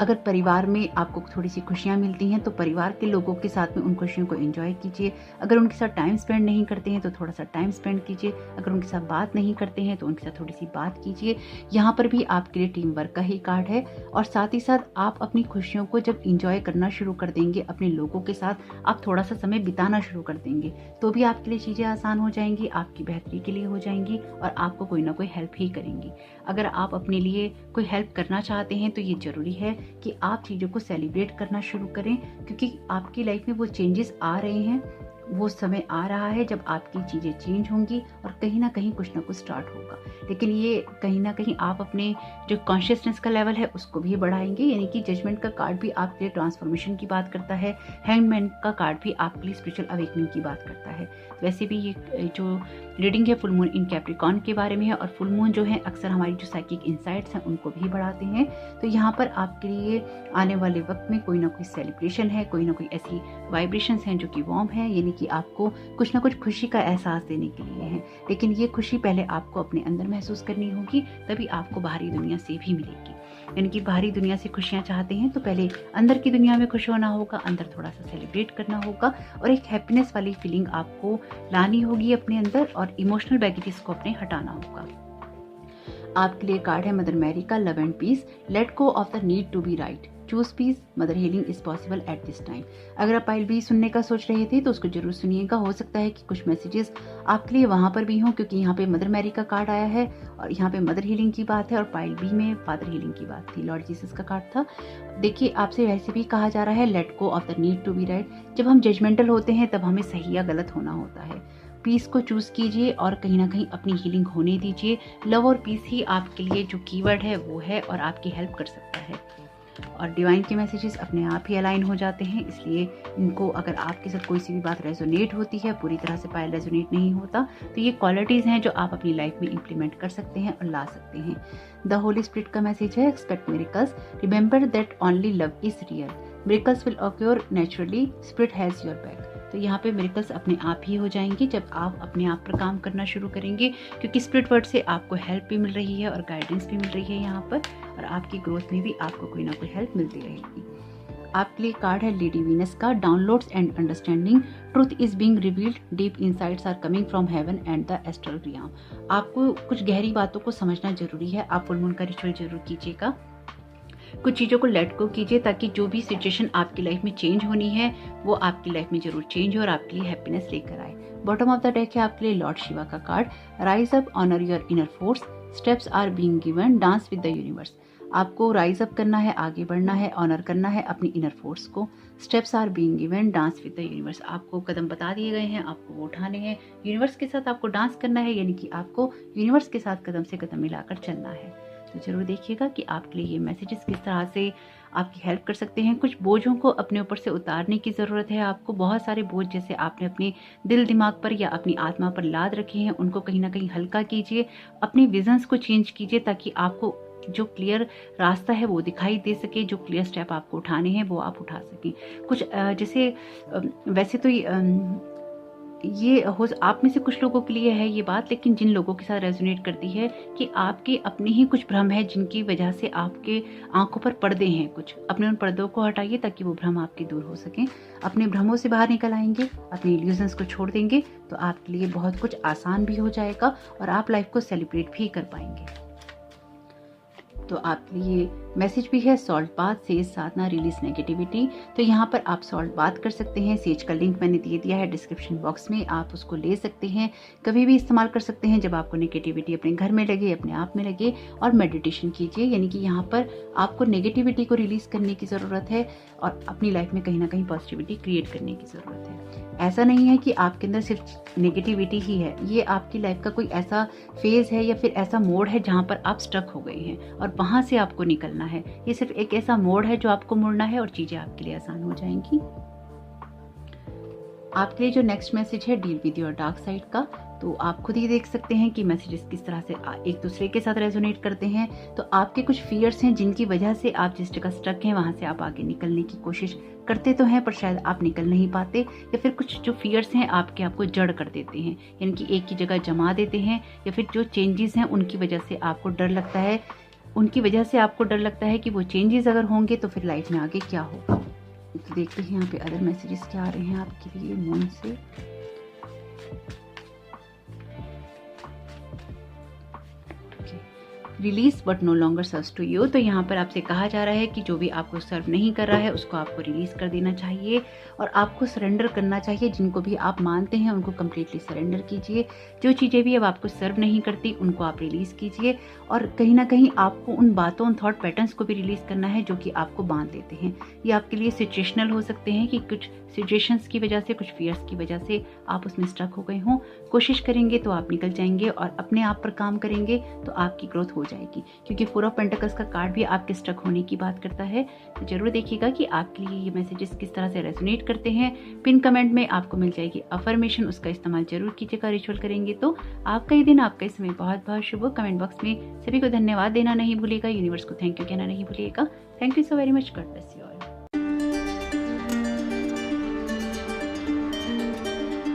अगर परिवार में आपको थोड़ी सी खुशियाँ मिलती हैं तो परिवार के लोगों के साथ में उन खुशियों को एंजॉय कीजिए। अगर उनके साथ टाइम स्पेंड नहीं करते हैं तो थोड़ा सा टाइम स्पेंड कीजिए। अगर उनके साथ बात नहीं करते हैं तो उनके साथ थोड़ी सी बात कीजिए। यहाँ पर भी आपके लिए टीम वर्क का ही कार्ड है, और साथ ही साथ आप अपनी खुशियों को जब इंजॉय करना शुरू कर देंगे, अपने लोगों के साथ आप थोड़ा सा समय बिताना शुरू कर देंगे, तो भी आपके लिए चीज़ें आसान हो जाएंगी, आपकी बेहतरी के लिए हो जाएंगी और आपको कोई ना कोई हेल्प ही करेंगी। अगर आप अपने लिए कोई हेल्प करना चाहते हैं तो ये ज़रूरी है कि आप चीज़ों को सेलिब्रेट करना शुरू करें, क्योंकि आपकी लाइफ में वो चेंजेस आ रहे हैं, वो समय आ रहा है जब आपकी चीज़ें चेंज होंगी और कहीं ना कहीं कुछ ना कुछ स्टार्ट होगा। लेकिन ये कहीं ना कहीं आप अपने जो कॉन्शियसनेस का लेवल है उसको भी बढ़ाएंगे, यानी कि जजमेंट का कार्ड भी आपके लिए ट्रांसफॉर्मेशन की बात करता है, हैंगमैन का कार्ड भी आपके लिए स्पिरिचुअल अवेकनिंग की बात करता है। वैसे भी ये जो रीडिंग है फुल मून इन कैप्रिकॉर्न के बारे में है, और फुल मून जो है अक्सर हमारी जो साइकिक इंसाइट्स हैं उनको भी बढ़ाते हैं। तो यहाँ पर आपके लिए आने वाले वक्त में कोई ना कोई सेलिब्रेशन है, कोई ना कोई ऐसी वाइब्रेशंस हैं जो कि वार्म है, यानी कि आपको कुछ ना कुछ खुशी का एहसास देने के लिए है। लेकिन ये खुशी पहले आपको अपने अंदर महसूस करनी होगी, तभी आपको बाहरी दुनिया से भी मिलेगी। यानी कि बाहरी दुनिया से खुशियाँ चाहते हैं तो पहले अंदर की दुनिया में खुश होना होगा, अंदर थोड़ा सा सेलिब्रेट करना होगा और एक हैप्पीनेस वाली फीलिंग आपको लानी होगी अपने अंदर, और इमोशनल बैगेजेस को अपने हटाना होगा। आपके लिए कार्ड है मदर मैरी का love and peace. Let go of the need to be right, choose peace, mother healing is possible at this time. अगर आप पाइल बी सुनने का सोच रहे थे तो उसको जरूर सुनिएगा। हो सकता है कि कुछ मैसेजेस आपके लिए वहाँ पर भी हों, क्योंकि यहाँ पे मदर मैरी का कार्ड आया है और यहाँ पे मदर हीलिंग की बात है, और पाइल बी में फादर हीलिंग की बात थी, लॉर्ड जीसस का कार्ड था। देखिए, आपसे वैसे भी कहा जा रहा है let go of the need to be right. जब हम जजमेंटल होते हैं तब हमें सही या गलत होना होता है। पीस को चूज कीजिए और कहीं ना कहीं अपनी हीलिंग होने दीजिए। लव और पीस ही आपके लिए जो कीवर्ड है वो है और आपकी हेल्प कर सकता है। और डिवाइन के मैसेजेस अपने आप ही अलाइन हो जाते हैं, इसलिए इनको अगर आपके साथ कोई सी भी बात रेजोनेट होती है, पूरी तरह से पायल रेजोनेट नहीं होता, तो ये क्वालिटीज़ हैं जो आप अपनी लाइफ में इंप्लीमेंट कर सकते हैं और ला सकते हैं। द होली स्पिरिट का मैसेज है expect miracles, remember that only love is real, miracles will occur naturally, spirit has your back. तो यहाँ पे मिरेकल्स अपने आप ही हो जाएंगे जब आप अपने आप पर काम करना शुरू करेंगे, क्योंकि स्पिरिट वर्ड से आपको हेल्प भी मिल रही है और गाइडेंस भी मिल रही है यहाँ पर, और आपकी ग्रोथ में भी आपको कोई ना कोई हेल्प मिलती रहेगी। आपके लिए कार्ड है लेडी वीनस का, downloads and understanding, truth is being revealed, deep insights are coming from heaven and the astral realm. आपको कुछ गहरी बातों को समझना जरूरी है। आप फुल मून का रिचुअल जरूर कीजिएगा। कुछ चीज़ों को लेट गो कीजिए ताकि जो भी सिचुएशन आपकी लाइफ में चेंज होनी है वो आपकी लाइफ में जरूर चेंज हो और आपके लिए हैप्पीनेस लेकर आए। बॉटम ऑफ द डेक है आपके लिए लॉर्ड शिवा का card, rise up, honour your inner force, steps are being given, dance with the universe. आपको राइज अप करना है, आगे बढ़ना है, ऑनर करना है अपनी इनर फोर्स को। Steps are being given, dance with the universe. आपको कदम बता दिए गए हैं, आपको वो उठाने हैं। यूनिवर्स के साथ आपको डांस करना है, यानी कि आपको यूनिवर्स के साथ कदम से कदम मिलाकर चलना है। तो जरूर देखिएगा कि आपके लिए ये मैसेजेस किस तरह से आपकी हेल्प कर सकते हैं। कुछ बोझों को अपने ऊपर से उतारने की ज़रूरत है आपको। बहुत सारे बोझ जैसे आपने अपने दिल दिमाग पर या अपनी आत्मा पर लाद रखे हैं, उनको कहीं ना कहीं हल्का कीजिए। अपने विजन्स को चेंज कीजिए ताकि आपको जो क्लियर रास्ता है वो दिखाई दे सके, जो क्लियर स्टेप आपको उठाने हैं वो आप उठा सकें। कुछ जैसे वैसे तो ये हो आप में से कुछ लोगों के लिए है ये बात, लेकिन जिन लोगों के साथ रेजोनेट करती है कि आपके अपने ही कुछ भ्रम है जिनकी वजह से आपके आंखों पर पर्दे हैं, कुछ अपने उन पर्दों को हटाइए ताकि वो भ्रम आपके दूर हो सकें। अपने भ्रमों से बाहर निकल आएंगे, अपने इल्यूजन्स को छोड़ देंगे तो आपके लिए बहुत कुछ आसान भी हो जाएगा और आप लाइफ को सेलिब्रेट भी कर पाएंगे। तो आपके लिए मैसेज भी है सॉल्ट बाथ, सेज साधना, रिलीज नेगेटिविटी। तो यहाँ पर आप सॉल्ट बाथ कर सकते हैं। सेज का लिंक मैंने दे दिया है डिस्क्रिप्शन बॉक्स में, आप उसको ले सकते हैं। कभी भी इस्तेमाल कर सकते हैं जब आपको नेगेटिविटी अपने घर में लगे, अपने आप में लगे। और मेडिटेशन कीजिए, यानी कि यहाँ पर आपको नेगेटिविटी को रिलीज करने की ज़रूरत है और अपनी लाइफ में कहीं ना कहीं पॉजिटिविटी क्रिएट करने की ज़रूरत है। ऐसा नहीं है कि आपके अंदर सिर्फ नेगेटिविटी ही है, ये आपकी लाइफ का कोई ऐसा फेज है या फिर ऐसा मोड है जहाँ पर आप स्टक हो गए हैं और वहाँ से आपको निकलना है। ये सिर्फ एक ऐसा मोड है जो आपको मुड़ना है और चीज़ें आपके लिए आसान हो जाएंगी। आपके लिए जो नेक्स्ट मैसेज है deal with your dark side का, तो आप खुद ही देख सकते हैं कि मैसेजेस किस तरह से एक दूसरे के साथ रेजोनेट करते हैं। तो आपके कुछ फियर्स हैं जिनकी वजह से आप जिस जगह स्टक हैं वहाँ से आप आगे निकलने की कोशिश करते तो हैं पर शायद आप निकल नहीं पाते, या फिर कुछ जो फियर्स हैं आपको जड़ कर देते हैं, यानी कि एक ही जगह जमा देते हैं, या फिर जो चेंजेस हैं उनकी वजह से आपको डर लगता है, कि वो चेंजेस अगर होंगे तो फिर लाइफ में आगे क्या होगा। तो देखते हैं यहाँ पे अदर मैसेजेस क्या आ रहे हैं आपके लिए मून से। Release but no longer serves to you. तो यहाँ पर आपसे कहा जा रहा है कि जो भी आपको सर्व नहीं कर रहा है उसको आपको रिलीज कर देना चाहिए और आपको सरेंडर करना चाहिए। जिनको भी आप मानते हैं उनको कम्प्लीटली सरेंडर कीजिए। जो चीज़ें भी अब आपको सर्व नहीं करती उनको आप रिलीज कीजिए और कहीं ना कहीं आपको उन बातों, उन थॉट पैटर्न्स को भी रिलीज करना है जो कि आपको बांध देते हैं। ये आपके लिए सिचुएशनल हो सकते हैं कि कुछ सिचुएशंस की वजह से, कुछ फियर्स की वजह से आप उसमें स्टक हो गए हों। कोशिश करेंगे तो आप निकल जाएंगे और अपने आप पर काम करेंगे तो आपकी ग्रोथ हो जाएगी, क्योंकि 4 ऑफ पेंटिकल्स का कार्ड भी आपके स्टक होने की बात करता है। तो जरूर देखिएगा कि आपके लिए ये मैसेजेस किस तरह से रेजोनेट करते हैं। पिन कमेंट में आपको मिल जाएगी अफर्मेशन, उसका इस्तेमाल जरूर कीजिएगा रिचुअल करेंगे तो। आपका ही दिन, आपका समय बहुत बहुत शुभ हो। कमेंट बॉक्स में सभी को धन्यवाद देना नहीं भूलिएगा, यूनिवर्स को थैंक यू कहना नहीं भूलिएगा। Thank you so very much, God bless you.